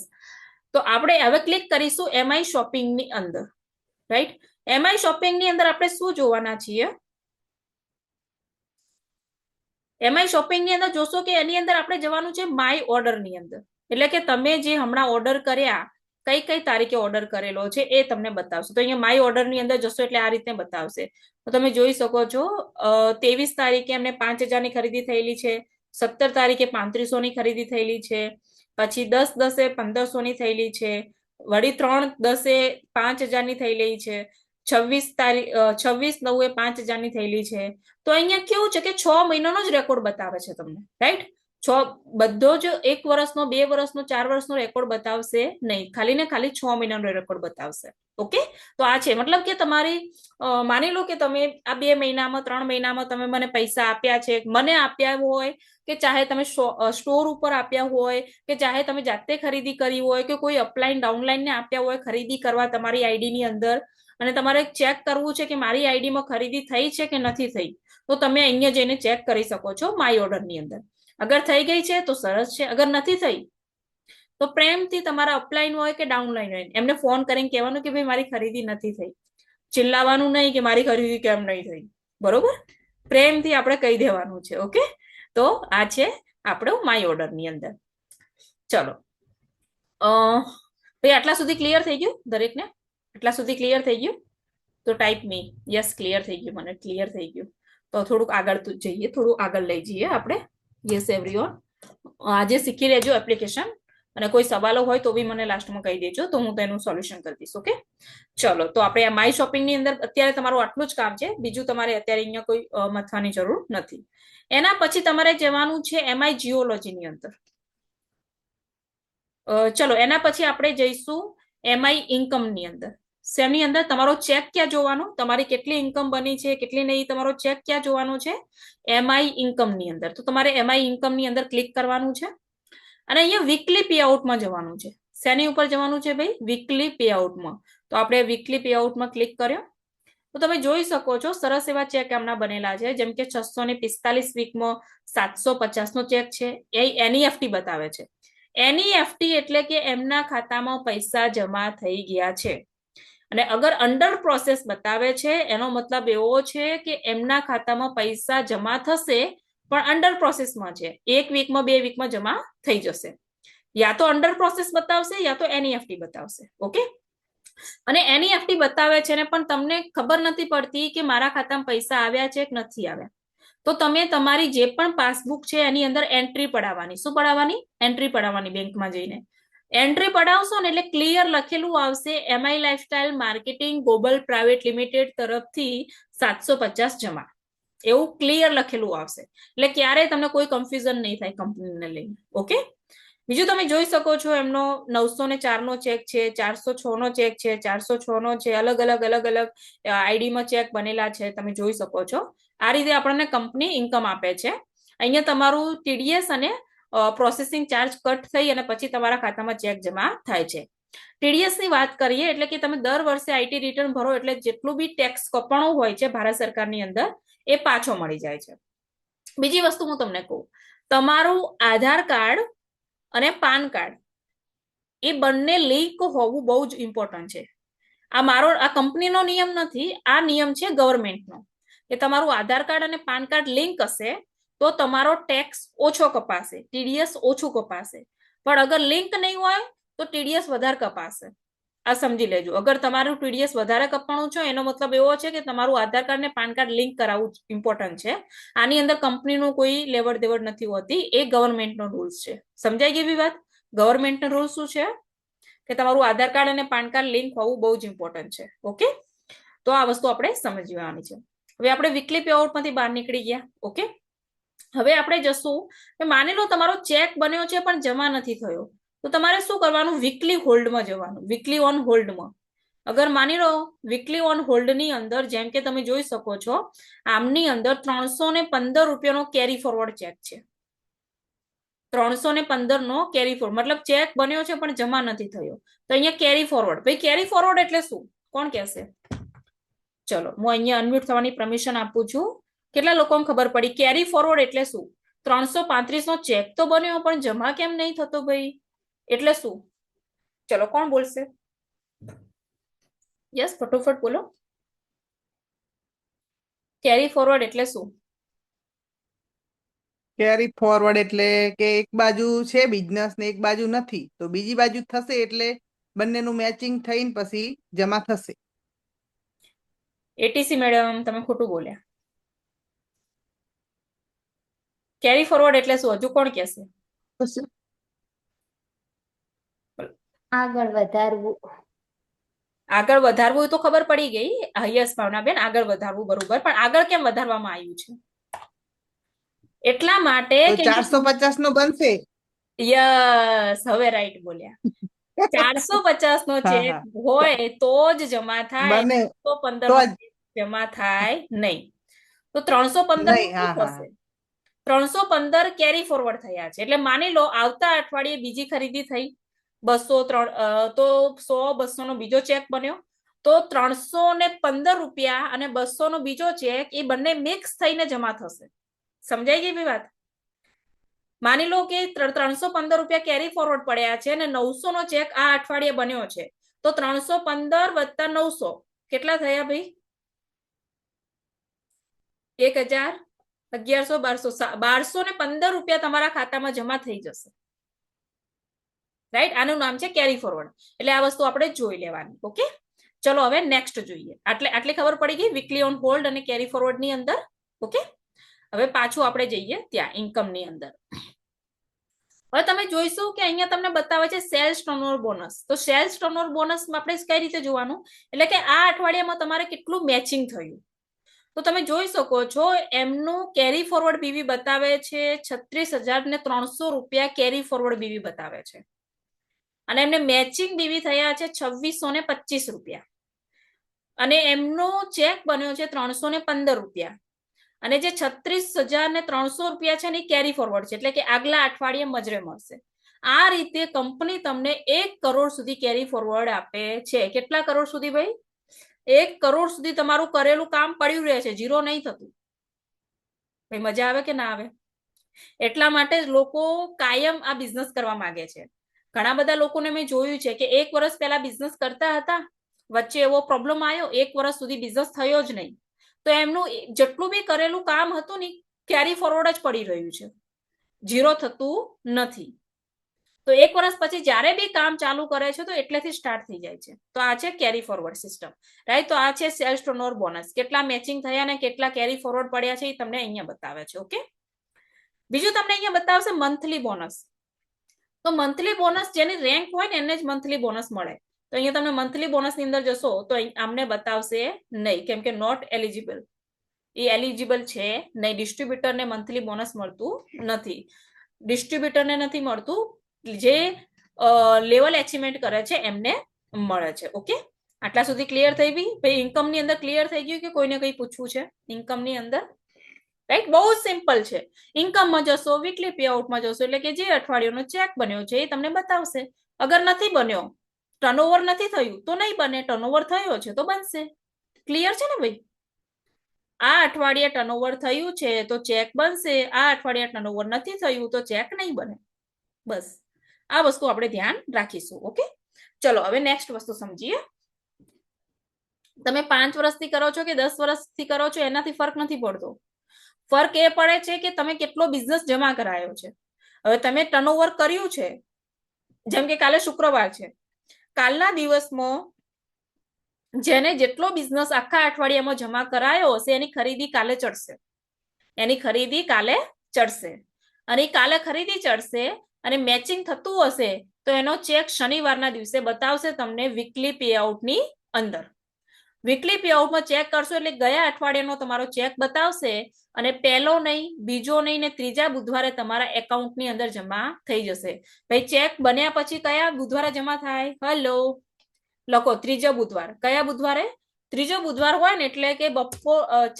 તો આપણે હવે ક્લિક કરીશું એમઆઈ શોપિંગ ની અંદર, રાઈટ? એમઆઈ શોપિંગ ની અંદર આપણે શું જોવાના છીએ? એમઆઈ શોપિંગ ની અંદર જોશો કે એની અંદર આપણે જવાનું છે માય ઓર્ડર ની અંદર. એટલે કે તમે જે હમણાં ઓર્ડર કર્યા, કઈ કઈ તારીખે ઓર્ડર કરેલો છે એ તમને બતાવશે. તો અહીંયા માય ઓર્ડર ની અંદર જશો એટલે આ રીતે બતાવશે. તો તમે જોઈ શકો છો 23 તારીખે એમને 5000 ની ખરીદી થયેલી છે, 17 તારીખે 3500 ની ખરીદી થયેલી છે, પછી 10/10 1500 ની થયેલી છે, વળી 3/10 5000 ની થયેલી છે, 26/9 5000 ની થયેલી છે. તો અહીંયા કેવું છે કે 6 મહિનાનો જ રેકોર્ડ બતાવે છે તમને, રાઈટ? બધો જ 1 વર્ષનો, 2 વર્ષનો, 4 વર્ષનો રેકોર્ડ બતાવશે નહીં, ખાલી ને ખાલી 6 મહિનાનો રેકોર્ડ બતાવશે. ઓકે, તો આ છે મતલબ કે તમારી માની લો કે તમે આ 2 મહિનામાં 3 મહિનામાં તમે મને પૈસા આપ્યા છે, મને આપ્યા હોય કે ચાહે તમે સ્ટોર ઉપર આપ્યા હોય કે ચાહે તમે જાતે ખરીદી કરી હોય કે કોઈ અપલાઈન ડાઉનલાઈન ને આપ્યા હોય ખરીદી કરવા તમારી આઈડી ની અંદર, અને તમારે ચેક કરવું છે કે મારી આઈડી માં ખરીદી થઈ છે કે નથી થઈ, તો તમે અહીંયા જઈને ચેક કરી શકો છો માય ઓર્ડર ની અંદર. અગર થઈ ગઈ છે તો સરસ છે, અગર નથી થઈ તો પ્રેમથી તમારા અપલાઈન હોય કે ડાઉનલાઈન હોય એમને ફોન કરીને કહેવાનું કે ભાઈ મારી ખરીદી નથી થઈ. ચિલ્લાવાનું નહીં કે મારી ખરીદી કેમ નહીં થઈ, બરોબર? પ્રેમથી આપણે કહી દેવાનું છે. ઓકે, તો આ છે આપણો માય ઓર્ડર ની અંદર. ચલો, ભાઈ આટલા સુધી ક્લિયર થઈ ગયું દરેકને? આટલા સુધી ક્લિયર થઈ ગયું? તો ટાઈપ મી યસ, ક્લિયર થઈ ગયું, મને ક્લિયર થઈ ગયું. તો થોડુંક આગળ જઈએ, થોડું આગળ લઈ જઈએ આપણે. યસ એવરીવન, આજે શીખી લેજો એપ્લિકેશન, અને કોઈ સવાલો હોય તો બી મને લાસ્ટમાં કહી દેજો તો હું તેનું સોલ્યુશન કરી દઈશ. ઓકે, ચલો. તો આપણે આ માય શોપિંગ ની અંદર અત્યારે તમારું આટલું જ કામ છે, બીજું તમારે અત્યારે અહીંયા કોઈ મથવાની જરૂર નથી. એના પછી તમારે જવાનું છે એમઆઈ જીઓલોજી ની અંદર. ચલો, એના પછી આપણે જઈશું એમઆઈ ઇન્કમ ની અંદર. શેની અંદર? તમારો ચેક ક્યાં જોવાનો, તમારી કેટલી ઇન્કમ બની છે કેટલી નહીં, તમારો ચેક ક્યાં જોવાનો છે? એમઆઈ ઇન્કમ ની અંદર. તો તમારે એમઆઈ ઇન્કમ ની અંદર ક્લિક કરવાનું છે અને અહીંયા વીકલી પેઆઉટમાં જવાનું છે. શેની ઉપર જવાનું છે ભાઈ? વીકલી પેઆઉટમાં. તો આપણે વીકલી પેઆઉટમાં ક્લિક કર્યો તો તમે જોઈ શકો છો સરસ એવા ચેક એમના બનેલા છે, જેમ કે 645 વીકમાં 750 નો ચેક છે. એ એનઈએફટી બતાવે છે. એનઈએફટી એટલે કે એમના ખાતામાં પૈસા જમા થઈ ગયા છે. અને અગર અંડર પ્રોસેસ બતાવે છે એનો મતલબ એવો છે કે એમના ખાતામાં પૈસા જમા થશે પણ અંડર પ્રોસેસમાં છે. 1 વીકમાં 2 વીકમાં જમા થઈ જશે. યા તો અંડર પ્રોસેસ બતાવશે યા તો એનઈએફટી બતાવશે. ઓકે, અને એનઈએફટી બતાવે છે ને પણ તમને ખબર નથી પડતી કે મારા ખાતામાં પૈસા આવ્યા છે કે નથી આવ્યા, તો તમે તમારી જે પણ પાસબુક છે એની અંદર એન્ટ્રી પડાવવાની. શું પડાવવાની? એન્ટ્રી પડાવવાની. બેંકમાં જઈને એન્ટ્રી પડાવશો ને એટલે ક્લિયર લખેલું આવશે MI lifestyle marketing global private limited તરફથી 750 જમા. એવું ક્લિયર લખેલું આવશે, એટલે ક્યારેય તમને કોઈ કન્ફ્યુઝન નહીં થાય કંપનીને લઈને. ઓકે, બીજું તમે જોઈ શકો છો એમનો 904 નો ચેક છે, 406 નો ચેક છે, 406 નો છે, અલગ અલગ આઈડીમાં ચેક બનેલા છે, તમે જોઈ શકો છો. આ રીતે આપણને કંપની ઇન્કમ આપે છે. અહીંયા તમારું ટીડીએસ અને પ્રોસેસિંગ ચાર્જ કટ થઈ અને પછી તમારા ખાતામાં ચેક જમા થાય છે. ટીડીએસ ની વાત કરીએ એટલે કે તમે દર વર્ષે આઈટી રિટર્ન ભરો એટલે જેટલું બી ટેક્સ કપાણું હોય છે ભારત સરકારની અંદર એ પાછો મળી જાય છે. બીજી વસ્તુ હું તમને કહું, તમારું આધાર કાર્ડ અને પાન કાર્ડ એ બંને લિંક હોવું બહુ જ ઇમ્પોર્ટન્ટ છે. આ કંપનીનો નિયમ નથી, આ નિયમ છે ગવર્મેન્ટનો, કે તમારું આધાર કાર્ડ અને પાન કાર્ડ લિંક હશે તો તમારો ટેક્સ ઓછો કપાશે, ટીડીએસ ઓછું કપાશે. પણ અગર લિંક નહીં હોય તો ટીડીએસ વધારે કપાશે. આ સમજી લેજો. અગર તમારું ટીડીએસ વધારે કપાણું છે એનો મતલબ એવો છે કે તમારું આધાર કાર્ડ ને પાન કાર્ડ લિંક કરાવવું ઇમ્પોર્ટન્ટ છે. આની અંદર કંપનીનું કોઈ લેવડ દેવડ નથી હોતી, એ ગવર્મેન્ટનો રૂલ્સ છે. સમજાઈ ગઈ વાત? ગવર્મેન્ટનો રૂલ શું છે કે તમારું આધાર કાર્ડ અને પાન કાર્ડ લિંક હોવું બહુ જ ઇમ્પોર્ટન્ટ છે. ઓકે, તો આ વસ્તુ આપણે સમજવાની છે. હવે આપણે વીકલી પે આઉટ માંથી બહાર નીકળી ગયા. ઓકે, હવે આપણે જશું કે માની લો તમારો ચેક બન્યો છે પણ જમા નથી થયો, તો તમારે શું કરવાનું? વીકલી હોલ્ડમાં જવાનું, વીકલી ઓન હોલ્ડમાં. અગર માની લો વીકલી ઓન હોલ્ડ ની અંદર જેમ કે તમે જોઈ શકો છો આમની અંદર 315 રૂપિયાનો કેરી ફોરવર્ડ ચેક છે. 315 નો કેરી ફોરવર્ડ મતલબ ચેક બન્યો છે પણ જમા નથી થયો, તો અહીંયા કેરી ફોરવર્ડ. ભાઈ કેરી ફોરવર્ડ એટલે શું? કોણ કહેશે? ચલો હું અહીંયા અનમ્યુટ થવાની પરમિશન આપું છું. કેટલા લોકોને ખબર પડી કેરી ફોરવર્ડ એટલે શું? 335 નો ચેક તો બન્યો પણ જમા કેમ નહીં થતો ભાઈ, એટલે શું? ચલો કોણ બોલશે? યસ, ફટોફટ બોલો. કેરી ફોરવર્ડ એટલે શું? કેરી ફોરવર્ડ એટલે કે એક બાજુ છે બિઝનેસ ને એક બાજુ નથી, તો બીજી બાજુ થશે એટલે બંનેનું મેચિંગ થઈને પછી જમા થશે. એટીસી મેડમ તમે ખોટું બોલ્યા. કેરી ફોરવર્ડ એટલે શું? હજુ કોણ કહેશે? આગળ વધારવું. આગળ વધારવું તો ખબર પડી ગઈ. યસ ભાવનાબેન, આગળ વધારવું બરોબર, પણ આગળ કેમ વધારવામાં આવ્યું છે? એટલા માટે તો 450 નો બનશે. યસ, હવે રાઈટ બોલ્યા. 450 નો હા ચેક હા હોય તો જ જમા થાય, બને 315 તો નો જ જમા થાય નહીં. તો 315 નું નહીં. શું હા થશે? હા 315 કેરી ફોરવર્ડ થયા છે. એટલે માની લો આવતા અઠવાડિયે બીજી ખરીદી થઈ 203, તો 100 200 નો બીજો ચેક બન્યો, તો 315 રૂપિયા અને 200 નો બીજો ચેક એ બંને મિક્સ થઈને જમા થશે. સમજાઈ ગઈ વાત? માની લો કે 315 રૂપિયા કેરી ફોરવર્ડ પડ્યા છે અને 900 નો ચેક આ અઠવાડિયે બન્યો છે, તો 315 વત્તા 900 કેટલા થયા ભાઈ? 1000, 1100, 1200, 1215 રૂપિયા તમારા ખાતામાં જમા થઈ જશે. રાઈટ, આનું નામ છે કેરી ફોરવર્ડ. એટલે આ વસ્તુ આપણે જોઈ લેવાની. ઓકે, ચલો હવે નેક્સ્ટ જોઈએ. આટલી ખબર પડી ગઈ વીકલી ઓન હોલ્ડ અને કેરી ફોરવર્ડ ની અંદર. ઓકે, હવે પાછું આપણે જઈએ ત્યાં ઇન્કમ ની અંદર. હવે તમે જોઈશું કે અહીંયા તમને બતાવે છે સેલ્સ ટર્નઓવર બોનસ. તો સેલ્સ ટર્નઓવર બોનસ આપણે કઈ રીતે જોવાનું? એટલે કે આ અઠવાડિયામાં તમારે કેટલું મેચિંગ થયું. તો તમે જોઈ શકો છો એમનું કેરી ફોરવર્ડ બીવી બતાવે છે 36,300 રૂપિયા કેરી ફોરવર્ડ બીવી બતાવે છે, અને એમને મેચિંગ બીવી થયા છે 2625 રૂપિયા, અને એમનો ચેક બન્યો છે 315 રૂપિયા, અને જે 36,300 રૂપિયા છે ને કેરી ફોરવર્ડ છે, એટલે કે આગલા અઠવાડિયે મજરે મળશે. આ રીતે કંપની તમને 1 કરોડ સુધી કેરી ફોરવર્ડ આપે છે. કેટલા કરોડ સુધી ભાઈ? 1 કરોડ સુધી તમારું કરેલું કામ પડ્યું રહે છે, જીરો નહીં થતું. ભાઈ મજા આવે કે ના આવે? એટલા માટે જ લોકો કાયમ આ બિઝનેસ કરવા માંગે છે. ઘણા બધા લોકોને મેં જોયું છે કે 1 વર્ષ પહેલા બિઝનેસ કરતા હતા, વચ્ચે એવો પ્રોબ્લેમ આવ્યો, 1 વર્ષ સુધી બિઝનેસ થયો જ નહીં, તો એમનું જેટલું બી કરેલું કામ હતું ને કેરી ફોરવર્ડ જ પડી રહ્યું છે, જીરો થતું નથી. તો 1 વર્ષ પછી જ્યારે બી કામ ચાલુ કરે છે તો એટલેથી સ્ટાર્ટ થઈ જાય છે. તો આ છે કેરી ફોરવર્ડ સિસ્ટમ, રાઈટ. તો આ છે સેલ્સ ટર્નઓવર બોનસ. કેટલા મેચિંગ થયા ને કેટલા કેરી ફોરવર્ડ પડ્યા છે એ તમને અહીંયા બતાવે છે. ઓકે, બીજું તમને અહીંયા બતાવશે મંથલી બોનસ. તો મંથલી બોનસ જેની રેન્ક હોય ને એને જ મંથલી બોનસ મળે. તો અહીંયા તમે મંથલી બોનસ ની અંદર જશો તો આમને બતાવશે નહીં, કેમ કે નોટ એલિજિબલ. એ એલિજિબલ છે નહીં. ડિસ્ટ્રીબ્યુટરને મંથલી બોનસ મળતું નથી. ડિસ્ટ્રીબ્યુટરને નથી મળતું, જે લેવલ એચિવમેન્ટ કરે છે એમને મળે છે. ઓકે, આટલા સુધી ક્લિયર થઈ ગઈ? ભાઈ ઇન્કમની અંદર ક્લિયર થઈ ગયું કે કોઈને કંઈ પૂછવું છે ઇન્કમની અંદર? રાઈટ, બહુ જ સિમ્પલ છે. ઇન્કમમાં જશો, વીકલી પે આઉટમાં જશો એટલે કે જે અઠવાડિયાનો ચેક બન્યો છે એ તમને બતાવશે. અગર નથી બન્યો, ટર્નઓવર નથી થયું તો નહીં બને, ટર્નઓવર થયો છે તો બનશે. ક્લિયર છે ને ભાઈ? આ અઠવાડિયે ટર્નઓવર થયું છે તો ચેક બનશે, આ અઠવાડિયે ટર્નઓવર નથી થયું તો ચેક નહીં બને. બસ આ વસ્તુ આપણે ધ્યાન રાખીશું. ઓકે, ચલો હવે નેક્સ્ટ વસ્તુ સમજીએ. તમે 5 વર્ષથી કરો છો કે 10 વર્ષથી કરો છો એનાથી ફરક નથી પડતો. ફરક એ પડે છે કે તમે કેટલો બિઝનેસ જમા કરાયો છે. હવે તમે ટર્નઓવર કર્યું છે, જેમ કે કાલે શુક્રવાર છે, કાલના દિવસમાં જેને જેટલો બિઝનેસ આખા અઠવાડિયામાં જમા કરાયો હશે એની ખરીદી કાલે ચડશે. એની ખરીદી કાલે ચડશે અને કાલે ખરીદી ચડશે અને મેચિંગ થતું હશે તો એનો ચેક શનિવારના દિવસે બતાવશે તમને વીકલી પે આઉટની અંદર. વીકલી પે આઉટમાં ચેક કરશો એટલે ગયા અઠવાડિયાનો તમારો ચેક બતાવશે અને પહેલો નહીં, બીજો નહીં ને ત્રીજા બુધવારે તમારા એકાઉન્ટની અંદર જમા થઈ જશે. ભાઈ ચેક બન્યા પછી કયા બુધવારે જમા થાય? હલો લખો, ત્રીજો બુધવાર. કયા બુધવારે? ત્રીજો બુધવાર હોય ને એટલે કે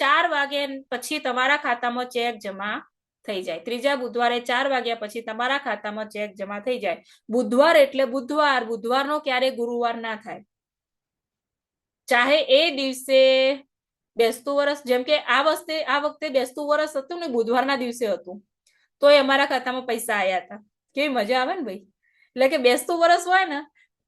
4 વાગ્યા પછી તમારા ખાતામાં ચેક જમા થઈ જાય. ત્રીજા બુધવારે 4 વાગ્યા પછી તમારા ખાતામાં ચેક જમા થઈ જાય. બુધવાર એટલે બુધવાર, બુધવારનો ક્યારે ગુરુવાર ના થાય. ચાહે એ દિવસે બેસતું વર્ષ, જેમ કે આ વખતે બેસતું વર્ષ હતું ને બુધવારના દિવસે હતું તો અમારા ખાતામાં પૈસા આવ્યા હતા. કેવી મજા આવે ને ભાઈ. એટલે કે બેસતું વર્ષ હોય ને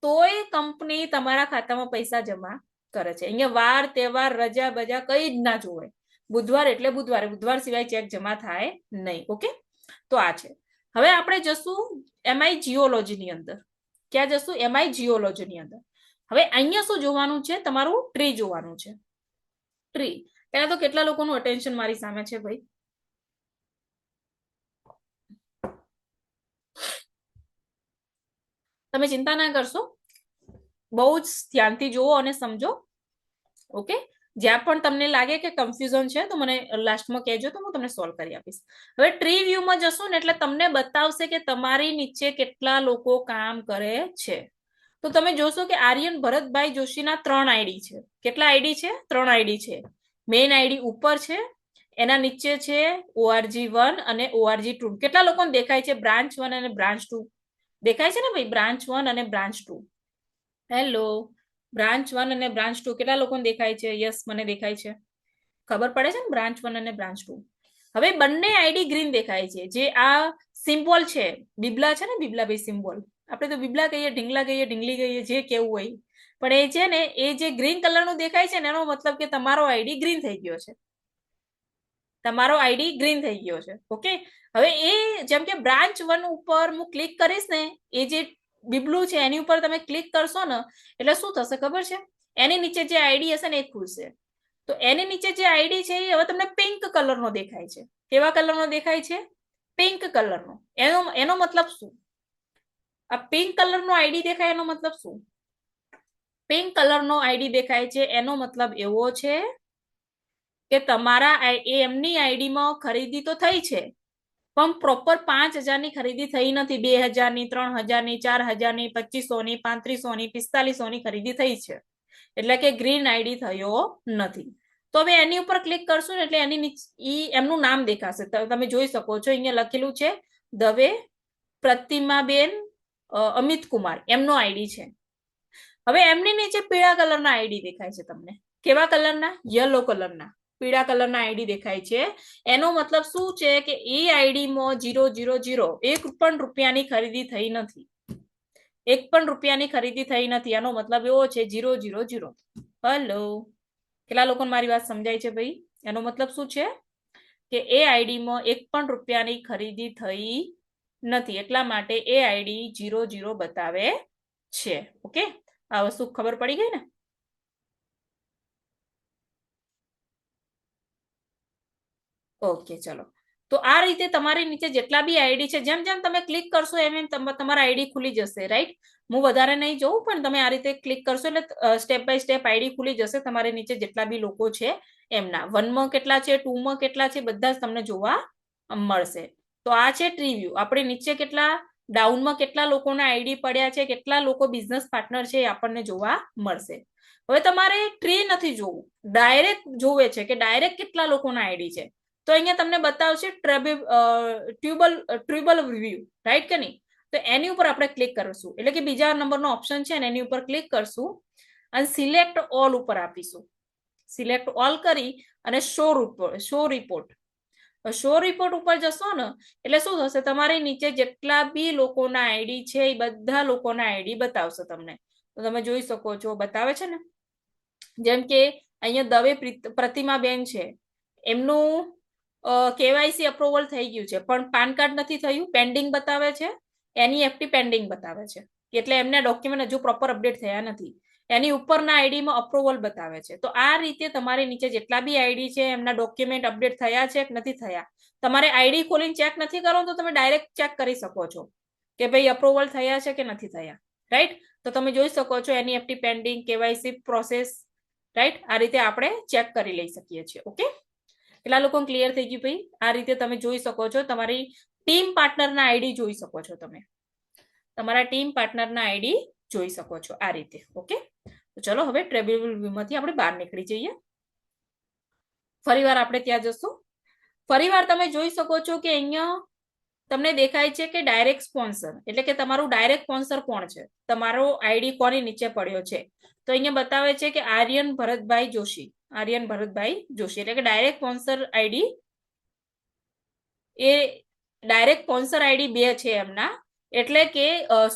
તોય કંપની તમારા ખાતામાં પૈસા જમા કરે છે. અહીંયા વાર તહેવાર રજા બજા કઈ જ ના જોવે. બુધવાર એટલે બુધવારે, બુધવાર સિવાય ચેક જમા થાય નહીં. ઓકે, તો આ છે. હવે આપણે જશું એમઆઈ જીઓલોજીની અંદર. ક્યાં જશું? એમઆઈ જીઓલોજીની અંદર. હવે અહીંયા શું જોવાનું છે? તમારું ટ્રી જોવાનું છે. ટ્રી. પહેલા તો કેટલા લોકોનું અટેન્શન મારી સામે છે ભાઈ? તમે ચિંતા ના કરશો, બહુ જ ધ્યાનથી જુઓ અને સમજો. ઓકે, જ્યાં પણ તમને લાગે કે કન્ફ્યુઝન છે તો મને લાસ્ટમાં કહેજો તો હું તમને સોલ્વ કરી આપીશ. હવે ટ્રી વ્યૂમાં જશો ને એટલે તમને બતાવશે કે તમારી નીચે કેટલા લોકો કામ કરે છે. તો તમે જોશો કે આર્યન ભરતભાઈ જોશીના 3 આઈડી છે. કેટલા આઈડી છે? 3 આઈડી છે. મેઇન આઈડી ઉપર છે, એના નીચે છે ORG1 અને ORG2. કેટલા લોકોને દેખાય છે? બ્રાન્ચ 1 અને બ્રાન્ચ 2 દેખાય છે ને ભાઈ? બ્રાન્ચ 1 અને બ્રાન્ચ 2. હેલો, બ્રાન્ચ 1 અને બ્રાન્ચ 2 કેટલા લોકોને દેખાય છે? યસ, મને દેખાય છે. ખબર પડે છે ને બ્રાન્ચ 1 અને બ્રાન્ચ 2. હવે બંને આઈડી ગ્રીન દેખાય છે. જે આ સિમ્બોલ છે, બીબલા છે ને, બીબલા ભાઈ સિમ્બોલ, આપણે તો બીબલા કહીએ, ઢીંગલા કહીએ, ઢીંગલી કહીએ, જે કેવું હોય, પણ એ છે ને એ જે ગ્રીન કલરનું દેખાય છે ને એનો મતલબ કે તમારો આઈડી ગ્રીન થઈ ગયો છે. તમારો આઈડી ગ્રીન થઈ ગયો છે. ઓકે, હવે એ જેમ કે બ્રાન્ચ 1 ઉપર હું ક્લિક કરીશ ને, એ જે બીબલું છે એની ઉપર તમે ક્લિક કરશો ને એટલે શું થશે ખબર છે? એની નીચે જે આઈડી હશે ને એ ખુલશે. તો એની નીચે જે આઈડી છે એ હવે તમને પિંક કલરનો દેખાય છે. કેવા કલરનો દેખાય છે? પિંક કલરનો. એનો મતલબ શું? આ પિંક કલરનો આઈડી દેખાય એનો મતલબ શું? પિંક કલરનો આઈડી દેખાય છે એનો મતલબ એવો છે કે તમારા એમની આઈડીમાં ખરીદી તો થઈ છે પણ પ્રોપર 5000ની ખરીદી થઈ નથી. 2000ની, 3000ની, 4000ની, 2500ની, 3500ની, 4500ની ખરીદી થઈ છે. એટલે કે ગ્રીન આઈડી થયો નથી. તો હવે એની ઉપર ક્લિક કરશું ને એટલે એમનું નામ દેખાશે. તમે જોઈ શકો છો અહીંયા લખેલું છે દવે પ્રતિમાબેન અમિત કુમાર, એમનો આઈડી છે. હવે એમની નીચે પીળા કલરના આઈડી દેખાય છે તમને. કેવા કલરના? યલો કલરના, પીળા કલરના આઈડી દેખાય છે. એનો મતલબ શું છે કે એ આઈડીમાં 000 1 પણ રૂપિયાની ખરીદી થઈ નથી. 1 પણ રૂપિયાની ખરીદી થઈ નથી. એનો મતલબ એવો છે 000. હલો, કેટલા લોકોને મારી વાત સમજાય છે ભાઈ? એનો મતલબ શું છે કે એ આઈડીમાં 1 પણ રૂપિયાની ખરીદી થઈ નથી, એટલા માટે એ આઈડી 0 બતાવે છે. ઓકે, આ વસ્તુ ખબર પડી ગઈ ને? ઓકે, ચલો. તો આ રીતે તમારી નીચે જેટલા બી આઈડી છે, જેમ જેમ તમે ક્લિક કરશો એમ એમ તમારા આઈડી ખુલી જશે, રાઈટ. હું વધારે નહીં જોઉં, પણ તમે આ રીતે ક્લિક કરશો એટલે સ્ટેપ બાય સ્ટેપ આઈડી ખુલી જશે તમારી નીચે જેટલા બી લોકો છે એમના. 1 માં કેટલા છે, 2 માં કેટલા છે, બધા જ તમને જોવા મળશે. તો આ છે ટ્રી વ્યૂ. આપણે નીચે કેટલા ડાઉનમાં કેટલા લોકોના આઈડી પડ્યા છે, કેટલા લોકો બિઝનેસ પાર્ટનર છે એ આપણને જોવા મળશે. હવે તમારે ટ્રી નથી જોવું, ડાયરેક્ટ જોવે છે કે ડાયરેક્ટ કેટલા લોકોના આઈડી છે. તો અહીંયા તમને બતાવશે ટ્યુબલ વ્યૂ, રાઈટ કે નહીં. તો એની ઉપર આપણે ક્લિક કરશું, એટલે કે બીજા નંબરનો ઓપ્શન છે ને એની ઉપર ક્લિક કરશું અને સિલેક્ટ ઓલ ઉપર આપીશું. સિલેક્ટ ઓલ કરી અને શો રિપોર્ટ ઉપર જશો ને એટલે શું થશે, તમારી નીચે જેટલા બી લોકોના આઈડી છે એ બધા લોકોના આઈડી બતાવશે તમને. તો તમે જોઈ શકો છો, બતાવે છે ને. જેમ કે અહીંયા દવે પ્રતિમાબેન છે, એમનું કેવાયસી અપ્રુવલ થઈ ગયું છે, પણ પાન કાર્ડ નથી થયું, પેન્ડિંગ બતાવે છે. NEFT પેન્ડિંગ બતાવે છે, એટલે એમને ડોક્યુમેન્ટ હજુ પ્રોપર અપડેટ થયા નથી. એની ઉપરના આઈડીમાં અપ્રુવલ બતાવે છે. તો આ રીતે તમારી નીચે જેટલા બી આઈડી છે એમના ડોક્યુમેન્ટ અપડેટ થયા છે કે નથી થયા. તમારે આઈડી ખોલીને ચેક નથી કરો તો તમે ડાયરેક્ટ ચેક કરી શકો છો કે ભાઈ અપ્રુવલ થયા છે કે નથી થયા, રાઈટ. તો તમે જોઈ શકો છો NEFT pending, KYC process, right. આ રીતે આપણે ચેક કરી લઈ શકીએ છીએ. ઓકે, કેટલા લોકો ક્લિયર થઈ ગયું ભાઈ? આ રીતે તમે જોઈ શકો છો, તમારી ટીમ પાર્ટનરના આઈડી જોઈ શકો છો, તમે તમારા ટીમ પાર્ટનરના આઈડી જોઈ શકો છો આ રીતે. ઓકે, તો ચલો હવે ટ્રેબલ વ્યૂમાંથી આપણે બહાર નીકળી જઈએ. ફરીવાર આપણે ત્યાં જશું. ફરીવાર તમે જોઈ શકો છો કે અહીંયા તમને દેખાય છે કે ડાયરેક્ટ સ્પોન્સર, એટલે કે તમારું ડાયરેક્ટ સ્પોન્સર કોણ છે, તમારો આઈડી કોની નીચે પડ્યો છે. તો અહીંયા બતાવે છે કે આર્યન ભરતભાઈ જોશી, એટલે કે ડાયરેક્ટ સ્પોન્સર આઈડી, એ ડાયરેક્ટ સ્પોન્સર આઈડી 2 છે એમના. એટલે કે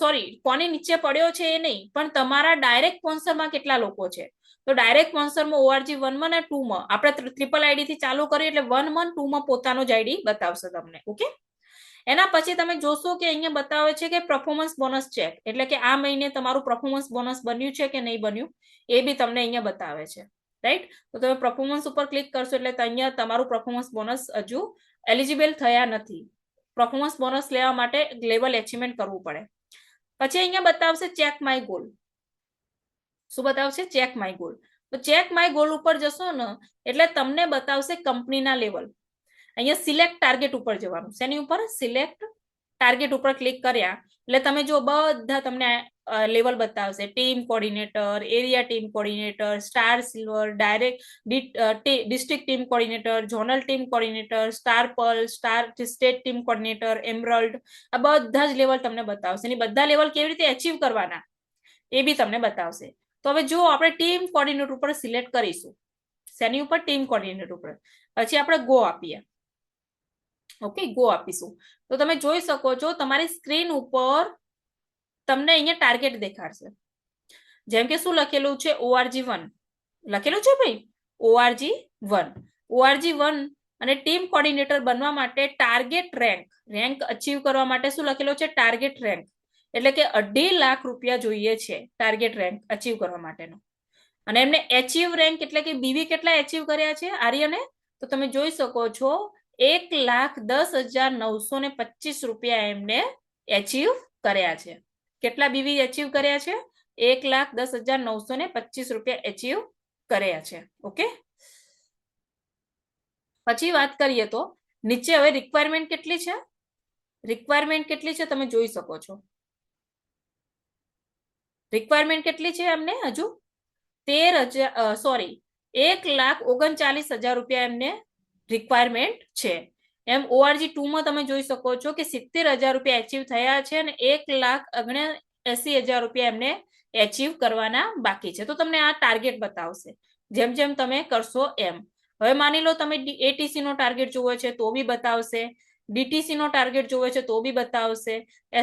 સોરી, કોની નીચે પડ્યો છે એ નહીં, પણ તમારા ડાયરેક્ટ સ્પોન્સરમાં કેટલા લોકો છે. તો ડાયરેક્ટ સ્પોન્સરમાં ORG 1 માં અને 2 માં આપણે ટ્રિપલ આઈડી થી ચાલુ કરીએ એટલે 1 માં 2 માં પોતાનો જ આઈડી બતાવશે તમને. ઓકે, એના પછી તમે જોશો કે અહીંયા બતાવે છે કે પરફોર્મન્સ બોનસ ચેક, એટલે કે આ મહિને તમારું પરફોર્મન્સ બોનસ બન્યું છે કે નહીં બન્યું એ બી તમને અહીંયા બતાવે છે, રાઈટ. તો તમે પરફોર્મન્સ ઉપર ક્લિક કરશો એટલે અહીંયા તમારું પરફોર્મન્સ બોનસ હજુ એલિજિબલ થયા નથી. પરફોર્મન્સ બોનસ લેવા માટે લેવલ એચીવમેન્ટ કરવું પડે. પછી અહીંયા બતાવશે ચેક માય ગોલ. શું બતાવશે? Check my goal. તો ચેક માય ગોલ ઉપર જશો ને એટલે તમને બતાવશે કંપનીના લેવલ. અહીંયા સિલેક્ટ ટાર્ગેટ ઉપર જવાનું. શેની ઉપર? સિલેક્ટ ટાર્ગેટ ઉપર ક્લિક કર્યા એટલે તમે જો બધા તમને લેવલ બતાવશે. Team coordinator, area team coordinator, star silver, direct district team coordinator, zonal team coordinator, star Perl, star state team coordinator, emerald, આ બધા જ લેવલ તમને બતાવશે. અને બધા લેવલ કેવી રીતે અચીવ કરવાના એ બી તમને બતાવશે. તો હવે જો આપણે ટીમ કોઓર્ડિનેટર ઉપર સિલેક્ટ કરીશું. શેની ઉપર? ટીમ કોઓર્ડિનેટર ઉપર. પછી આપણે ગો આપીએ. ઓકે, ગો આપીશું તો તમે જોઈ શકો છો તમારી સ્ક્રીન ઉપર તમને અહીંયા ટાર્ગેટ દેખાડશે. જેમ કે શું લખેલું છે? ORG 1 લખેલું છે ભાઈ, ORG 1 અને ટીમ કોઓર્ડિનેટર બનવા માટે ટાર્ગેટ રેન્ક અચીવ કરવા માટે શું લખેલો છે? ટાર્ગેટ રેન્ક, એટલે કે 2.5 લાખ રૂપિયા જોઈએ છે ટાર્ગેટ રેન્ક અચીવ કરવા માટેનો. અને એમને એચીવ રેન્ક એટલે કે બીવી કેટલા એચીવ કર્યા છે આર્યને? તો તમે જોઈ શકો છો 1,10,925 રૂપિયા એમને એચીવ કર્યા છે. કેટલા બીવી એચીવ કર્યા છે? 1,10,925 રૂપિયા એચીવ કર્યા છે. ઓકે, પછી વાત કરીએ તો નીચે હવે રિક્વાયરમેન્ટ કેટલી છે? રિક્વાયરમેન્ટ કેટલી છે તમે જોઈ શકો છો. રિક્વાયરમેન્ટ કેટલી છે એમને? હજુ 1,39,000 રૂપિયા એમને રિક્વાયરમેન્ટ છે. એમ ORG 2 માં તમે જોઈ શકો છો કે 70,000 રૂપિયા એચીવ થયા છે અને 1,79,000 રૂપિયા એમને એચીવ કરવાના બાકી છે. તો તમને આ ટાર્ગેટ બતાવશે જેમ જેમ તમે કરશો એમ. હવે માની લો તમે ATC નો ટાર્ગેટ જોવો છે તો બી બતાવશે, DTC નો ટાર્ગેટ જોવે છે તો બી બતાવશે,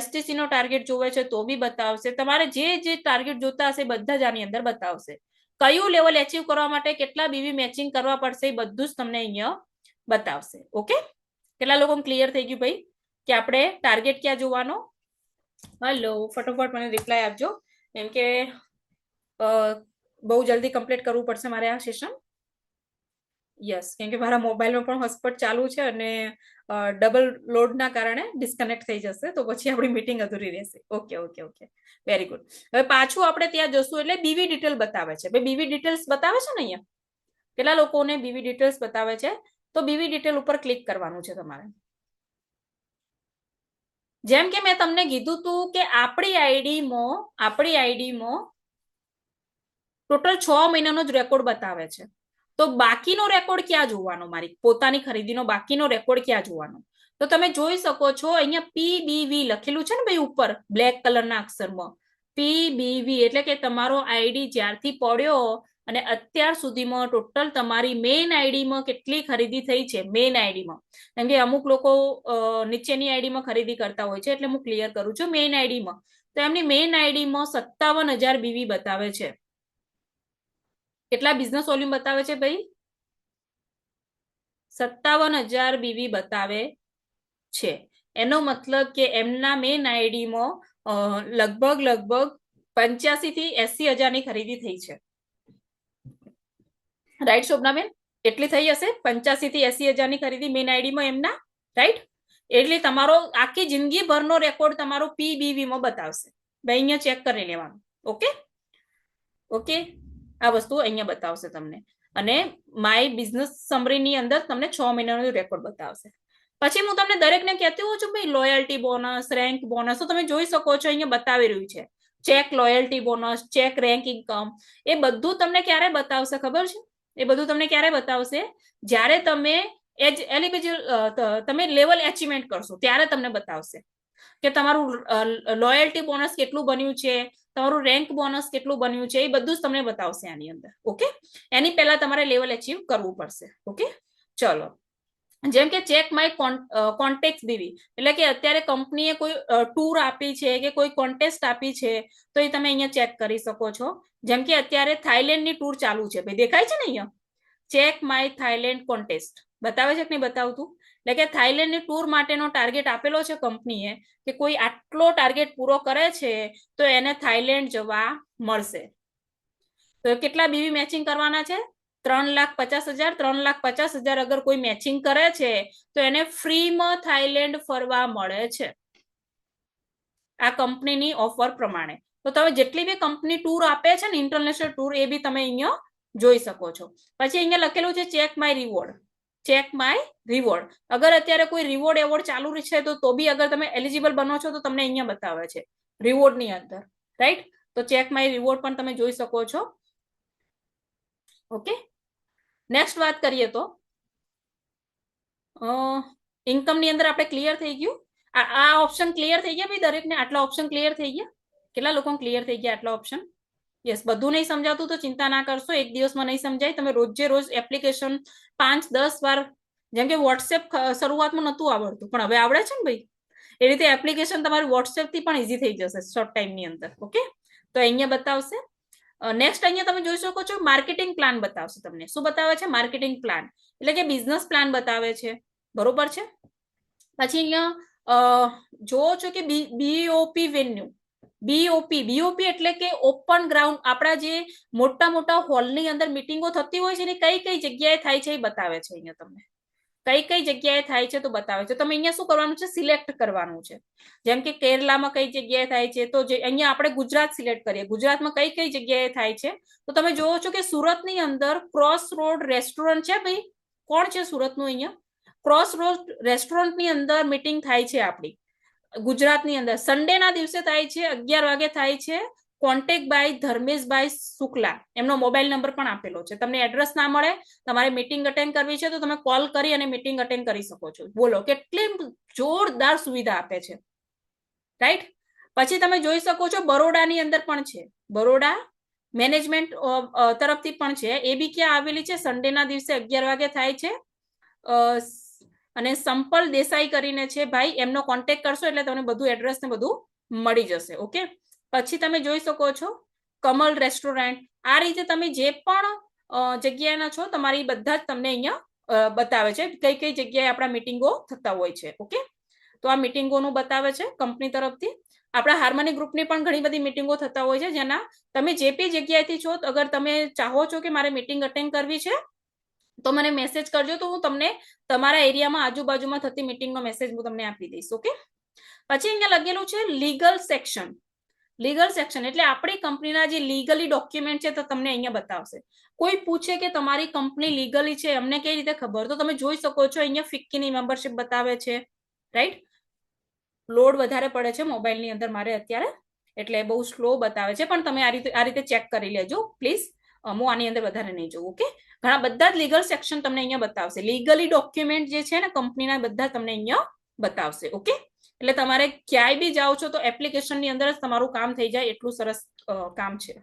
STC નો ટાર્ગેટ જોવે છે તો બી બતાવશે. તમારે જે ટાર્ગેટ જોતા હશે બધા જ આની અંદર બતાવશે. કયું લેવલ એચીવ કરવા માટે કેટલા બીવી મેચિંગ કરવા પડશે એ બધું જ તમને અહીંયા બતાવશે. ઓકે, કેટલા લોકો ક્લિયર થઈ ગયું ભાઈ કે આપણે ટાર્ગેટ ક્યાં જોવાનો? હલો, ફટોફટ મને રિપ્લાય આપજો, કેમ કે બહુ જલ્દી કમ્પ્લીટ કરવું પડશે મારે આ સેશન. યસ, કેમ કે મારા મોબાઈલમાં પણ હોટસ્પોટ ચાલુ છે અને ડબલ લોડના કારણે ડિસ્કનેક્ટ થઈ જશે, તો પછી આપણી મીટિંગ અધૂરી રહેશે. Okay okay okay, very good. હવે પાછું આપણે ત્યાં જશું એટલે બીવી ડિટેલ બતાવે છે. બીવી ડિટેલ્સ બતાવે છે ને અહીંયા, કેટલા લોકોને બીવી ડિટેલ્સ બતાવે છે? તો બીવી ડિટેલ ઉપર ક્લિક કરવાનું છે તમારે. જેમ કે મેં તમને કીધું તું કે આપણી આઈડીમાં ટોટલ 6 મહિનાનો જ રેકોર્ડ બતાવે છે. તો બાકીનો રેકોર્ડ ક્યાં જોવાનો? મારી પોતાની ખરીદીનો બાકીનો રેકોર્ડ ક્યાં જોવાનો? તો તમે જોઈ શકો છો અહીંયા પીબીવી લખેલું છે ને ભાઈ ઉપર બ્લેક કલરના અક્ષરમાં. પીબીવી એટલે કે તમારો આઈડી જ્યારથી પડ્યો અને અત્યાર સુધીમાં ટોટલ તમારી મેઇન આઈડીમાં કેટલી ખરીદી થઈ છે, મેઇન આઈડીમાં. કેમ કે અમુક લોકો નીચેની આઈડીમાં ખરીદી કરતા હોય છે, એટલે હું ક્લિયર કરું છું મેઇન આઈડીમાં. તો એમની મેઇન આઈડીમાં 57,000 બીવી બતાવે છે. કેટલા બિઝનેસ વોલ્યુમ બતાવે છે ભાઈ? 57,000 બીવી બતાવે છે. એનો મતલબ કે એમના મેઇન આઈડીમાં લગભગ 85 થી 80,000 ની ખરીદી થઈ છે. રાઈટ શોભનાબેન? એટલી થઈ હશે, 85 થી 80,000 ની ખરીદી મેઇન આઈડીમાં એમના, રાઈટ? એટલે તમારો આખી જિંદગી ભરનો રેકોર્ડ તમારો પીબીવી માં બતાવશે. ભાઈ અહીંયા ચેક કરી લેવાનું. ઓકે ઓકે, આ વસ્તુ અહીંયા બતાવશે તમને. અને માય બિઝનેસ સમરીની અંદર તમને 6 મહિનાનો રેકોર્ડ બતાવશે. પછી હું તમને દરેકને કહેતી હોઉં છું ભાઈ લોયલ્ટી બોનસ, રેન્ક બોનસ, તો તમે જોઈ શકો છો અહીંયા બતાવી રહ્યું છે. Check loyalty bonus, check rank income, એ બધું તમને ક્યારે બતાવશે ખબર છે? એ બધું તમને ક્યારે બતાવશે? જ્યારે તમે તમે લેવલ એચીવમેન્ટ કરશો ત્યારે તમને બતાવશે કે તમારું લોયલ્ટી બોનસ કેટલું બન્યું છે, તમારું રેન્ક બોનસ કેટલું બન્યું છે, એ બધું જ તમને બતાવશે આની અંદર. ઓકે, એની પહેલા તમારે લેવલ અચીવ કરવું પડશે. ઓકે, ચલો. જેમ કે ચેક માય કોન્ટેક્ટ બીવી એટલે કે અત્યારે કંપનીએ કોઈ ટૂર આપી છે કે કોઈ કોન્ટેસ્ટ આપી છે, તો એ તમે અહીંયા ચેક કરી શકો છો. જેમ કે અત્યારે થાઈલેન્ડની ટૂર ચાલુ છે ભાઈ, દેખાય છે ને અહીંયા ચેક માય થાઈલેન્ડ કોન્ટેસ્ટ બતાવે છે કે નહીં બતાવતું? એટલે કે થાઈલેન્ડની ટૂર માટેનો ટાર્ગેટ આપેલો છે કંપનીએ કે કોઈ આટલો ટાર્ગેટ પૂરો કરે છે તો એને થાઈલેન્ડ જવા મળશે. તો કેટલા બીવી મેચિંગ કરવાના છે? 3,50,000. 3,50,000 અગર કોઈ મેચિંગ કરે છે તો એને ફ્રીમાં થાઈલેન્ડ ફરવા મળે છે આ કંપનીની ઓફર પ્રમાણે. તો તમે જેટલી બી કંપની ટૂર આપે છે ને ઇન્ટરનેશનલ ટૂર, એ બી તમે અહીંયા જોઈ શકો છો. પછી અહીંયા લખેલું છે check my reward. Check my reward, અગર અત્યારે કોઈ રિવોર્ડ એવોર્ડ ચાલુ છે તો બી અગર તમે એલિજિબલ બનો છો તો તમને અહીંયા બતાવે છે રિવોર્ડ ની અંદર, રાઈટ? તો ચેક માય રિવોર્ડ પણ તમે જોઈ શકો છો. ઓકે, નેક્સ્ટ વાત કરીએ તો ઇન્કમ ની અંદર આપણે ક્લિયર થઈ ગયું. આ ઓપ્શન ક્લિયર થઈ ગયા ભાઈ દરેકને? આટલા ઓપ્શન ક્લિયર થઈ ગયા? કેટલા લોકો ક્લિયર થઈ ગયા આટલા ઓપ્શન? યસ, બધું નહીં સમજાતું તો ચિંતા ના કરશો, એક દિવસમાં નહીં સમજાય. તમે રોજે રોજ એપ્લિકેશન 5-10 વાર, જેમ કે વોટ્સએપ શરૂઆતમાં નહોતું આવડતું પણ હવે આવડે છે ને ભાઈ, એ રીતે એપ્લિકેશન તમારી વોટ્સએપ થી પણ ઈઝી થઈ જશે શોર્ટ ટાઈમની અંદર. ઓકે, તો અહીંયા બતાવશે. નેક્સ્ટ અહીંયા તમે જોઈ શકો છો માર્કેટિંગ પ્લાન બતાવશે તમને. શું બતાવે છે? માર્કેટિંગ પ્લાન એટલે કે બિઝનેસ પ્લાન બતાવે છે, બરોબર છે? પછી અહીંયા જોવો છો કે બીઓપી વેન્યુ. બીઓપી એટલે કે ઓપન ગ્રાઉન્ડ, આપણા જે મોટા મોટા હોલની અંદર મીટિંગો થતી હોય છે ને કઈ કઈ જગ્યાએ થાય છે એ બતાવે છે અહીંયા તમને. કઈ જગ્યાએ થાય છે તો બતાવે છે. તમે અહીંયા શું કરવાનું છે? સિલેક્ટ કરવાનું છે. જેમ કે કેરલામાં કઈ જગ્યાએ થાય છે, તો અહીંયા આપણે ગુજરાત સિલેક્ટ કરીએ. ગુજરાતમાં કઈ જગ્યાએ થાય છે તો તમે જોવો છો કે સુરતની અંદર ક્રોસ રોડ રેસ્ટોરન્ટ છે ભાઈ. કોણ છે સુરતનું? અહીંયા ક્રોસ રોડ રેસ્ટોરન્ટની અંદર મીટિંગ થાય છે આપણી ગુજરાતની અંદર. સન્ડેના દિવસે થાય છે, 11 વાગે થાય છે. કોન્ટેક્ટ બાય ધર્મેશભાઈ શુક્લા, એમનો મોબાઈલ નંબર પણ આપેલો છે. તમને એડ્રેસ ના મળે, તમારે મીટિંગ અટેન્ડ કરવી છે તો તમે કોલ કરી અને મીટિંગ અટેન્ડ કરી શકો છો. બોલો કેટલી જોરદાર સુવિધા આપે છે, રાઈટ? પછી તમે જોઈ શકો છો બરોડાની અંદર પણ છે, બરોડા મેનેજમેન્ટ તરફથી પણ છે. એ બી ક્યાં આવેલી છે? સન્ડેના દિવસે 11 વાગે થાય છે. અને સંપલ દેસાઈ કરીને છે ભાઈ, એમનો કોન્ટેક્ટ કરશો એટલે તમને બધું એડ્રેસ ને બધું મળી જશે. ઓકે, પછી તમે જોઈ શકો છો કમલ રેસ્ટોરન્ટ. આ રીતે તમે જે પણ જગ્યાના છો તમારી બધા જ તમને અહીંયા બતાવે છે કઈ જગ્યાએ આપણા મીટિંગો થતા હોય છે. ઓકે, તો આ મીટિંગોનું બતાવે છે કંપની તરફથી. આપણા હાર્મની ગ્રુપની પણ ઘણી બધી મીટિંગો થતા હોય છે, જેના તમે જે બી જગ્યાએથી છો, અગર તમે ચાહો છો કે મારે મીટિંગ અટેન્ડ કરવી છે તો મને મેસેજ કરજો, તો હું તમને તમારા એરિયામાં આજુબાજુમાં થતી મીટિંગનો મેસેજ હું તમને આપી દઈશ. ઓકે. પછી અહીંયા લખેલું છે લીગલ સેક્શન. લીગલ સેક્શન એટલે આપણી કંપનીના જે લીગલી ડોક્યુમેન્ટ છે તો તમને અહીંયા બતાવશે. કોઈ પૂછે કે તમારી કંપની લીગલી છે, અમને કઈ રીતે ખબર? તો તમે જોઈ શકો છો અહીંયા ફિક્કીની મેમ્બરશિપ બતાવે છે, રાઈટ. લોડ વધારે પડે છે મોબાઈલની અંદર મારે અત્યારે, એટલે બહુ સ્લો બતાવે છે, પણ તમે આ રીતે ચેક કરી લેજો પ્લીઝ. હું આની અંદર વધારે નહીં જોઉં. ઓકે. ઘણા બધા જ લીગલ સેક્શન તમને અહીંયા બતાવશે. લીગલી ડોક્યુમેન્ટ જે છે ને કંપનીના બધા તમને અહીંયા બતાવશે. ઓકે. એટલે તમારે ક્યાંય બી જાઓ છો તો એપ્લિકેશનની અંદર જ તમારું કામ થઈ જાય, એટલું સરસ કામ છે.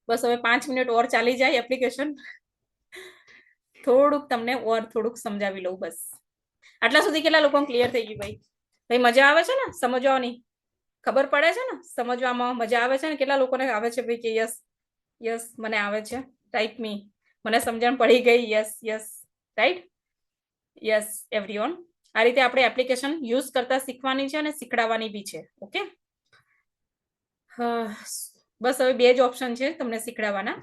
બસ હવે 5 મિનિટ ઓર ચાલી જાય એપ્લિકેશન, થોડુંક તમને ઓર થોડુંક સમજાવી લઉં બસ. આટલા સુધી કેટલા લોકો ક્લિયર થઈ ગયું ભાઈ? ભાઈ મજા આવે છે ને સમજવાની? ખબર પડે છે ને સમજવામાં? મજા આવે છે ને? કેટલા લોકોને આવે છે ભાઈ કે યસ યસ મને આવે છે? ટાઈપ મી. મને સમજણ પડી ગઈ. Yes yes right. Yes everyone. આ રીતે આપણે એપ્લિકેશન યુઝ કરતા શીખવાની છે અને શીખડાવવાની બી છે. ઓકે. બસ હવે 2 જ ઓપ્શન છે તમને શીખડાવવાના.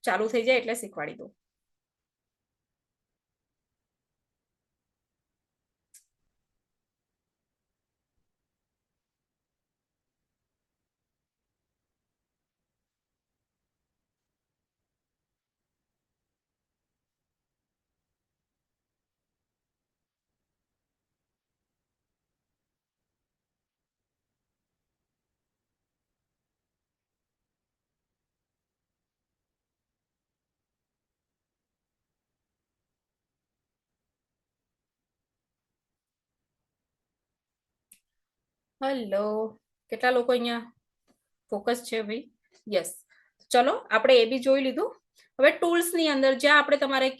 ચાલુ થઈ જાય એટલે શીખવાડી દઉં. હેલો, કેટલા લોકો અહીંયા ફોકસ છે ભાઈ? યસ. ચલો આપણે એ બી જોઈ લીધું. હવે ટૂલ્સ ની અંદર જ્યાં આપણે તમારે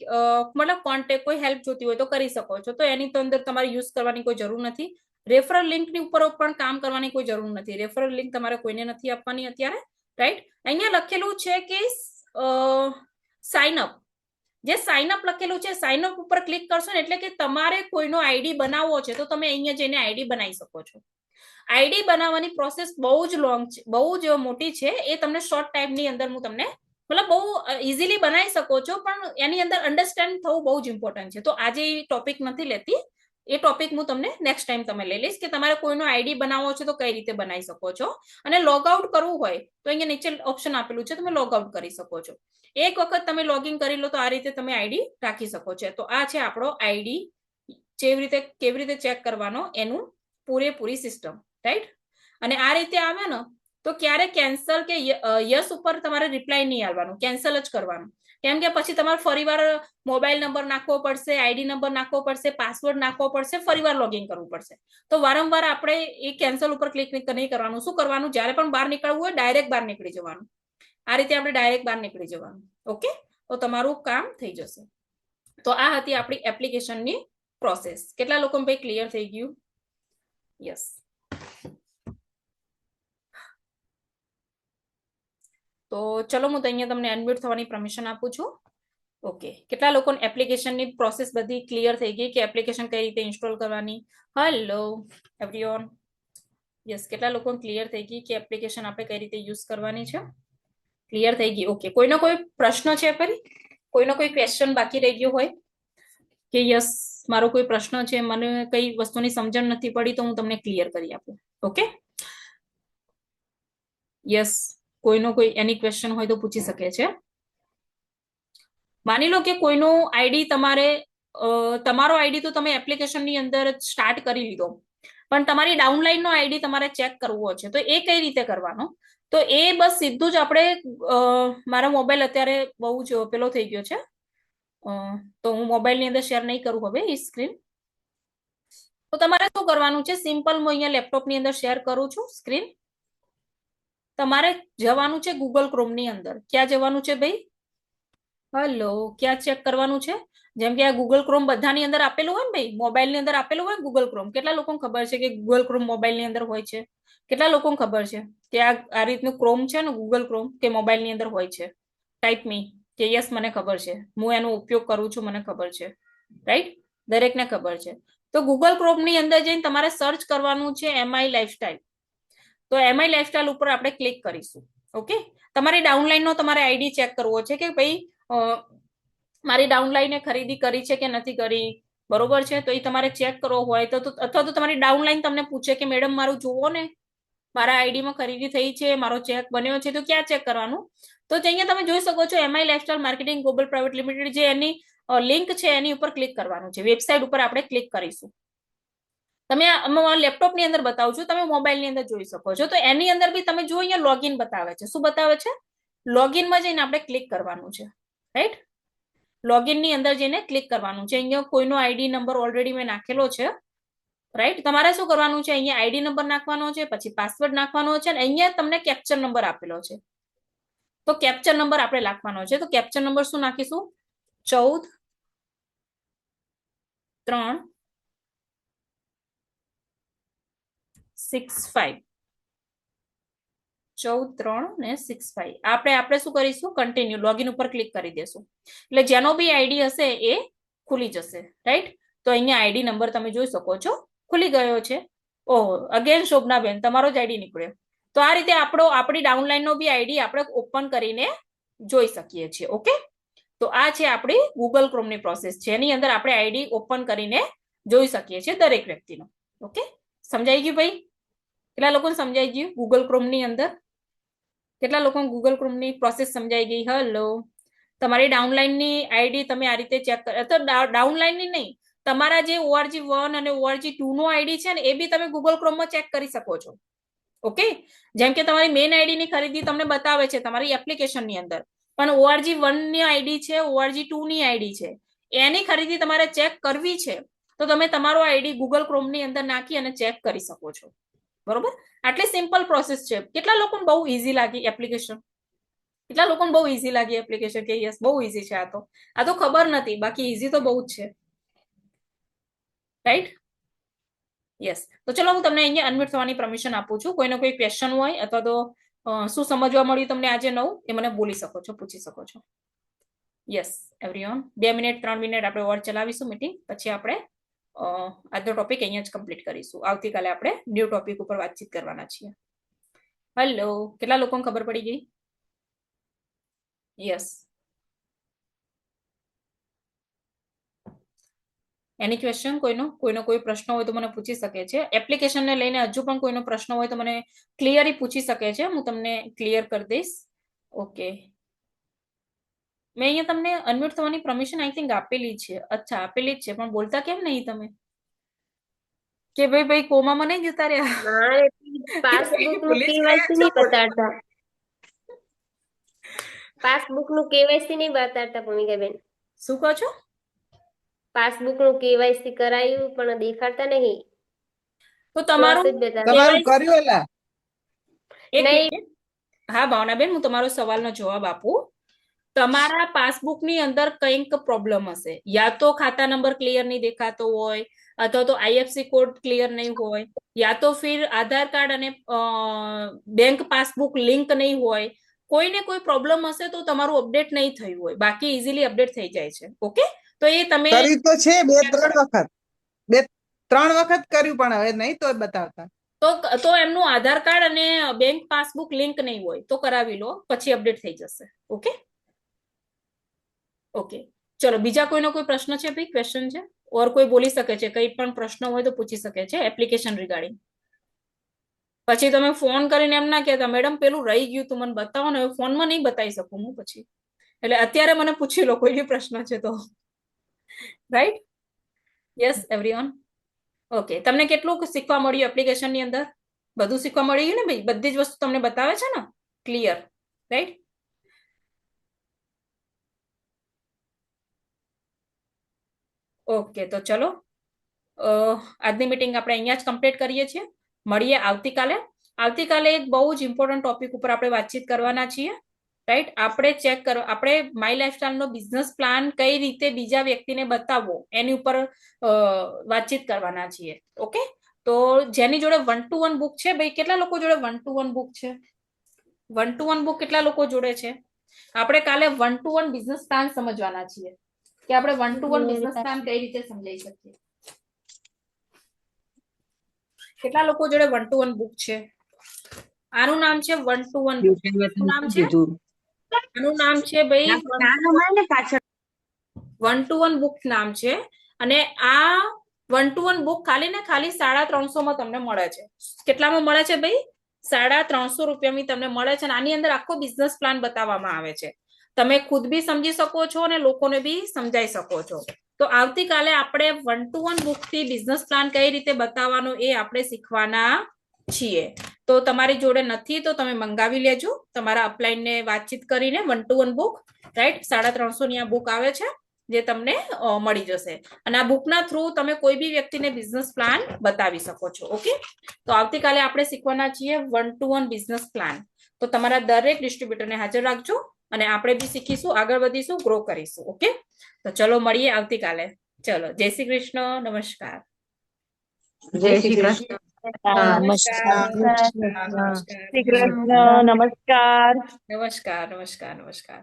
મતલબ કોન્ટેક્ટ કોઈ હેલ્પ જોતી હોય તો કરી શકો છો, તો એની તો અંદર તમારે યુઝ કરવાની કોઈ જરૂર નથી. રેફરલ લિંકની ઉપર પણ કામ કરવાની કોઈ જરૂર નથી. રેફરલ લિંક તમારે કોઈને નથી આપવાની અત્યારે, રાઈટ. અહીંયા લખેલું છે કે સાઇન અપ. જે સાઇન અપ લખેલું છે, સાઇન અપ ઉપર ક્લિક કરશો ને એટલે કે તમારે કોઈનો આઈડી બનાવવો છે તો તમે અહીંયા જઈને આઈડી બનાવી શકો છો. આઈડી બનાવવાની પ્રોસેસ બહુ જ લોંગ છે, બહુ જ મોટી છે. એ તમને શોર્ટ ટાઈમની અંદર હું તમને મતલબ બહુ ઇઝીલી બનાવી શકો છો, પણ એની અંદર અન્ડરસ્ટેન્ડ થવું બહુ જ ઇમ્પોર્ટન્ટ છે. તો આજે એ ટોપિક નથી લેતી, એ ટોપિક હું તમને નેક્સ્ટ ટાઈમ તમે લઈ લઈશ કે તમારે કોઈનો આઈડી બનાવવો છે તો કઈ રીતે બનાવી શકો છો. અને લોગ આઉટ કરવું હોય તો અહીંયા નીચે ઓપ્શન આપેલું છે, તમે લોગ આઉટ કરી શકો છો. એક વખત તમે લોગિન કરી લો તો આ રીતે તમે આઈડી રાખી શકો છો. તો આ છે આપણો આઈડી કેવી રીતે ચેક કરવાનો એનું પૂરેપૂરી સિસ્ટમ, રાઈટ. અને આ રીતે આવે ને તો ક્યારે કેન્સલ કે યસ ઉપર તમારે રિપ્લાય નહીં આવવાનું, કેન્સલ જ કરવાનું. કેમ કે પછી તમારે ફરીવાર મોબાઈલ નંબર નાખવો પડશે, આઈડી નંબર નાખવો પડશે, પાસવર્ડ નાખવો પડશે, ફરીવાર લોગિન કરવું પડશે. તો વારંવાર આપણે એ કેન્સલ ઉપર ક્લિક નહીં કરવાનું. શું કરવાનું? જ્યારે પણ બહાર નીકળવું હોય ડાયરેક્ટ બહાર નીકળી જવાનું. આ રીતે આપણે ડાયરેક્ટ બહાર નીકળી જવાનું. ઓકે. તો તમારું કામ થઈ જશે. તો આ હતી આપણી એપ્લિકેશનની પ્રોસેસ. કેટલા લોકો ભાઈ ક્લિયર થઈ ગયું? યસ. તો ચલો હું અહીંયા તમને અનમ્યુટ થવાની પરમિશન આપું છું. ઓકે. કેટલા લોકોને એપ્લિકેશનની પ્રોસેસ બધી ક્લિયર થઈ ગઈ કે એપ્લિકેશન કઈ રીતે ઇન્સ્ટોલ કરવાની? Hello everyone. યસ. કેટલા લોકો ક્લિયર થઈ ગઈ કે એપ્લિકેશન આપણે કઈ રીતે યુઝ કરવાની છે? ક્લિયર થઈ ગઈ. ઓકે. કોઈનો કોઈ પ્રશ્ન છે? ફરી કોઈનો કોઈ ક્વેશ્ચન બાકી રહી ગયો હોય કે યસ મારો કોઈ પ્રશ્ન છે, મને કઈ વસ્તુની સમજણ નથી પડી તો હું તમને ક્લિયર કરી આપું. ઓકે. યસ. કોઈનો કોઈ એની ક્વેશ્ચન હોય તો પૂછી શકે છે. માની લો કે કોઈનો આઈડી તમારો આઈડી તો તમે એપ્લિકેશનની અંદર સ્ટાર્ટ કરી લીધો, પણ તમારી ડાઉનલાઈન નો આઈડી તમારે ચેક કરવો છે. તો એ કઈ રીતે કરવાનો? તો એ બસ સીધું જ આપણે મારા મોબાઈલ અત્યારે બહુ જ પેલો થઈ ગયો છે, તો હું મોબાઈલની અંદર શેર નહીં કરું હવે એ સ્ક્રીન. તો તમારે શું કરવાનું છે? સિમ્પલ હું અહીંયા લેપટોપની અંદર શેર કરું છું સ્ક્રીન. તમારે જવાનું છે ગૂગલ ક્રોમ ની અંદર. ક્યાં જવાનું છે ભાઈ? હેલો. ક્યાં ચેક કરવાનું છે? જેમ કે આ ગૂગલ ક્રોમ બધાની અંદર આપેલું હોય ને ભાઈ, મોબાઈલ ની અંદર આપેલું હોય ગૂગલ ક્રોમ. કેટલા લોકોને ખબર છે કે ગૂગલ ક્રોમ મોબાઈલ ની અંદર હોય છે? કેટલા લોકોને ખબર છે કે આ રીતનું ક્રોમ છે ને ગૂગલ ક્રોમ કે મોબાઈલ ની અંદર હોય છે? ટાઈપ મી કે યસ મને ખબર છે, હું એનો ઉપયોગ કરું છું, મને ખબર છે, રાઈટ. દરેકને ખબર છે. તો ગૂગલ ક્રોમ ની અંદર જઈને તમારે સર્ચ કરવાનું છે એમઆઈ લાઈફસ્ટાઈલ. તો એમઆઈ લાઈફસ્ટાઈલ ઉપર આપણે ક્લિક કરીશું. ઓકે. તમારી ડાઉનલાઈન નો તમારે આઈડી ચેક કરવો છે કે ભાઈ મારી ડાઉનલાઈને ખરીદી કરી છે કે નથી કરી, બરોબર છે, તો એ તમારે ચેક કરવો હોય તો અથવા તો તમારી ડાઉનલાઈન તમને પૂછે કે મેડમ મારું જુઓ ને, મારા આઈડીમાં ખરીદી થઈ છે, મારો ચેક બન્યો છે, તો ક્યાં ચેક કરવાનું? તો અહીંયા તમે જોઈ શકો છો MI lifestyle marketing global private limited જે એની લિંક છે એની ઉપર ક્લિક કરવાનું છે, વેબસાઇટ ઉપર આપણે ક્લિક કરીશું. તમે લેપટોપની અંદર બતાવું છું, તમે મોબાઈલની અંદર જોઈ શકો છો. તો એની અંદર બી તમે જો અહીંયા લોગિન બતાવે છે. શું બતાવે છે? લોગિનમાં જઈને આપણે ક્લિક કરવાનું છે, રાઈટ? લોગિનની અંદર જઈને ક્લિક કરવાનું છે. અહીંયા કોઈનો આઈડી નંબર ઓલરેડી મેં નાખેલો છે, રાઈટ? તમારે શું કરવાનું છે? અહીંયા આઈડી નંબર નાખવાનો છે, પછી પાસવર્ડ નાખવાનો છે, અને અહીંયા તમને કેપ્ચર નંબર આપેલો છે. તો કેપ્ચર નંબર આપણે લખવાનો છે. તો કેપ્ચર નંબર શું નાખીશું? 14 3 65. 14 3 ને 65. આપણે શું કરીશું? કન્ટિન્યુ લોગિન ઉપર ક્લિક કરી દેશું. એટલે જેનો બી આઈડી હશે એ ખુલી જશે, રાઈટ? તો અહીંયા આઈડી નંબર તમે જોઈ શકો છો, ખુલી ગયો છે. ઓહો, અગેન શોભનાબેન તમારો જ આઈડી નીકળ્યો. તો આ રીતે આપણી ડાઉનલાઈન નો બી આઈડી આપણે ઓપન કરીને જોઈ શકીએ છીએ. ઓકે, તો આ છે આપણી ગૂગલ ક્રોમની પ્રોસેસ છે, એની અંદર આપણે આઈડી ઓપન કરીને જોઈ શકીએ છીએ દરેક વ્યક્તિનો. ઓકે, સમજાઈ ગયું ભાઈ? કેટલા લોકોને સમજાઈ ગયું ગૂગલ ક્રોમની અંદર? કેટલા લોકોને ગૂગલ ક્રોમની પ્રોસેસ સમજાઈ ગઈ? હેલો, તમારી ડાઉનલાઈનની આઈડી તમે આ રીતે ચેક કરો. તો ડાઉનલાઈનની નહીં, તમારા જે ORG1 અને ORG2 નો આઈડી છે ને એ બી તમે ગૂગલ ક્રોમમાં ચેક કરી શકો છો. ઓકે, જેમ કે તમારી મેઇન આઈડી ની ખરીદી તમને બતાવે છે તમારી એપ્લિકેશનની અંદર, પણ ORG1 ની આઈડી છે, ORG2 ની આઈડી છે, એની ખરીદી તમારે ચેક કરવી છે તો તમે તમારો આઈડી ગૂગલ ક્રોમની અંદર નાખી અને ચેક કરી શકો છો. બરોબર? આટલી સિમ્પલ પ્રોસેસ છે. કેટલા લોકોને બહુ ઈઝી લાગી એપ્લિકેશન? કેટલા લોકોને બહુ ઈઝી લાગી એપ્લિકેશન? કે યસ, બહુ ઈઝી છે. આ તો ખબર નથી, બાકી ઈઝી તો બહુ જ છે, રાઈટ? યસ. તો ચલો હું તમને અહીંયા અનમ્યુટ થવાની પરમિશન આપું છું. કોઈનો કોઈ ક્વેશ્ચન હોય અથવા તો શું સમજવા મળ્યું તમને આજે નવું એ મને બોલી શકો છો, પૂછી શકો છો. યસ એવરીવન, 2 મિનિટ 3 મિનિટ આપણે ઓર ચલાવીશું મીટિંગ, પછી આપણે આજનો ટોપિક અહીંયા જ કમ્પ્લીટ કરીશું. આવતીકાલે આપણે ન્યૂ ટોપિક ઉપર વાતચીત કરવાના છીએ. હેલો, કેટલા લોકોને ખબર પડી ગઈ? યસ. એની ક્વેશ્ચન કોઈનો કોઈ પ્રશ્ન હોય તો મને પૂછી શકે છે. એપ્લિકેશનને લઈને હજુ પણ કોઈનો પ્રશ્ન હોય તો મને ક્લિયરલી પૂછી શકે છે, હું તમને ક્લિયર કરી દઈશ. ઓકે, મેં અહીંયા તમને અનમ્યુટ થવાની પરમિશન આઈ થિંક આપેલી છે. અચ્છા, આપેલી જ છે, પણ બોલતા કેમ નહીં તમે? કે ભાઈ કોમામાં નહીં જતા રહ્યા? પાસબુક નું કેવાયસી નહીં બતાડતા. પાસબુક નું કેવાયસી નહીં બતાડતા ભૂમિકાબેન. શું કહો છો? પાસબુક નું કેવાયસી કરાયું પણ દેખાડતા નહીં. તો તમારું તમારું કર્યું એલા? એક મિનિટ. હા ભાવનાબેન, હું તમારો સવાલનો જવાબ આપું. તમારા પાસબુકની અંદર કંઈક પ્રોબ્લેમ હશે, યા તો ખાતા નંબર ક્લિયર નહીં દેખાતો હોય, અથવા તો આઈએફસી કોડ ક્લિયર નહીં હોય, યા તો ફિર આધાર કાર્ડ અને બેંક પાસબુક લિંક નહીં હોય. કોઈને કોઈ પ્રોબ્લેમ હશે તો તમારું અપડેટ નહીં થયું હોય, બાકી ઇઝીલી અપડેટ થઈ જાય છે. ઓકે, તો એ તમે કર્યું તો છે 2-3 વખત કર્યું, પણ હવે નહીં તો બતાવતા. તો એમનું આધાર કાર્ડ અને બેંક પાસબુક લિંક નહીં હોય તો કરાવી લો, પછી અપડેટ થઈ જશે. ઓકે ઓકે, ચલો બીજા કોઈનો કોઈ પ્રશ્ન છે ભાઈ? ક્વેશ્ચન છે ઓર કોઈ બોલી શકે છે, કઈ પણ પ્રશ્ન હોય તો પૂછી શકે છે એપ્લિકેશન રિગાર્ડિંગ. પછી તમે ફોન કરીને એમ ના કહેતા મેડમ પેલું રહી ગયું તું મને બતાવો ને, ફોનમાં નહીં બતાવી શકું હું પછી. એટલે અત્યારે મને પૂછી લો કોઈ બી પ્રશ્ન છે તો, રાઈટ? Yes everyone. ઓકે, તમને કેટલું શીખવા મળ્યું એપ્લિકેશન ની અંદર? બધું શીખવા મળી ગયું ને ભાઈ? બધી જ વસ્તુ તમને બતાવે છે ને ક્લિયર, રાઈટ? ઓકે, તો ચલો આજની મીટિંગ આપણે અહીંયા જ કમ્પ્લીટ કરીએ છીએ. મળીએ આવતીકાલે. આવતીકાલે એક બહુ જ ઇમ્પોર્ટન્ટ ટોપિક ઉપર આપણે વાતચીત કરવાના છીએ, રાઈટ? આપણે ચેક કરો, આપણે માય લાઈફસ્ટાઈલનો બિઝનેસ પ્લાન કઈ રીતે બીજા વ્યક્તિને બતાવવો એની ઉપર વાતચીત કરવાના છીએ. ઓકે, તો જેની જોડે 1-to-1 બુક છે ભાઈ, કેટલા લોકો જોડે 1-to-1 બુક છે? 1-to-1 બુક કેટલા લોકો જોડે છે? આપણે કાલે 1-to-1 બિઝનેસ પ્લાન સમજવાના છીએ કે આપણે 1-to-1 બિઝનેસ પ્લાન કઈ રીતે સમજાઈ શકીએ. કેટલા લોકો જોડે 1-to-1 બુક છે? આનું નામ છે 1-to-1 બુક. આનું નામ છે ભાઈ 1-to-1 બુક નામ છે અને આ 1-to-1 બુક ખાલી ને ખાલી 350 માં તમને મળે છે. કેટલામાં મળે છે ભાઈ? 350 રૂપિયામાં તમને મળે છે અને આની અંદર આખો બિઝનેસ પ્લાન બતાવવામાં આવે છે. તમે ખુદ બી સમજી શકો છો અને લોકોને બી સમજાઈ શકો છો. તો આવતીકાલે આપણે 1-to-1 બુક થી બિઝનેસ પ્લાન કઈ રીતે બતાવવાનો એ આપણે શીખવાના છીએ. તો તમારી જોડે નથી તો તમે મંગાવી લેજો તમારા અપલાઈનને વાતચીત કરીને 1-to-1 બુક, રાઈટ. 350 ની આ બુક આવે છે જે તમને મળી જશે અને આ બુકના થ્રુ તમે કોઈ બી વ્યક્તિને બિઝનેસ પ્લાન બતાવી શકો છો. ઓકે, તો આવતીકાલે આપણે શીખવાના છીએ 1-to-1 બિઝનેસ પ્લાન. તો તમારા દરેક ડિસ્ટ્રીબ્યુટરને હાજર રાખજો અને આપણે બી શીખીશું, આગળ વધીશું, ગ્રો કરીશું. ઓકે, તો ચલો મળીએ આવતીકાલે. ચલો, જય શ્રી કૃષ્ણ, નમસ્કાર. જય શ્રી કૃષ્ણ. નમસ્કાર. નમસ્કાર. નમસ્કાર. શ્રી કૃષ્ણ. નમસ્કાર. નમસ્કાર. નમસ્કાર. નમસ્કાર.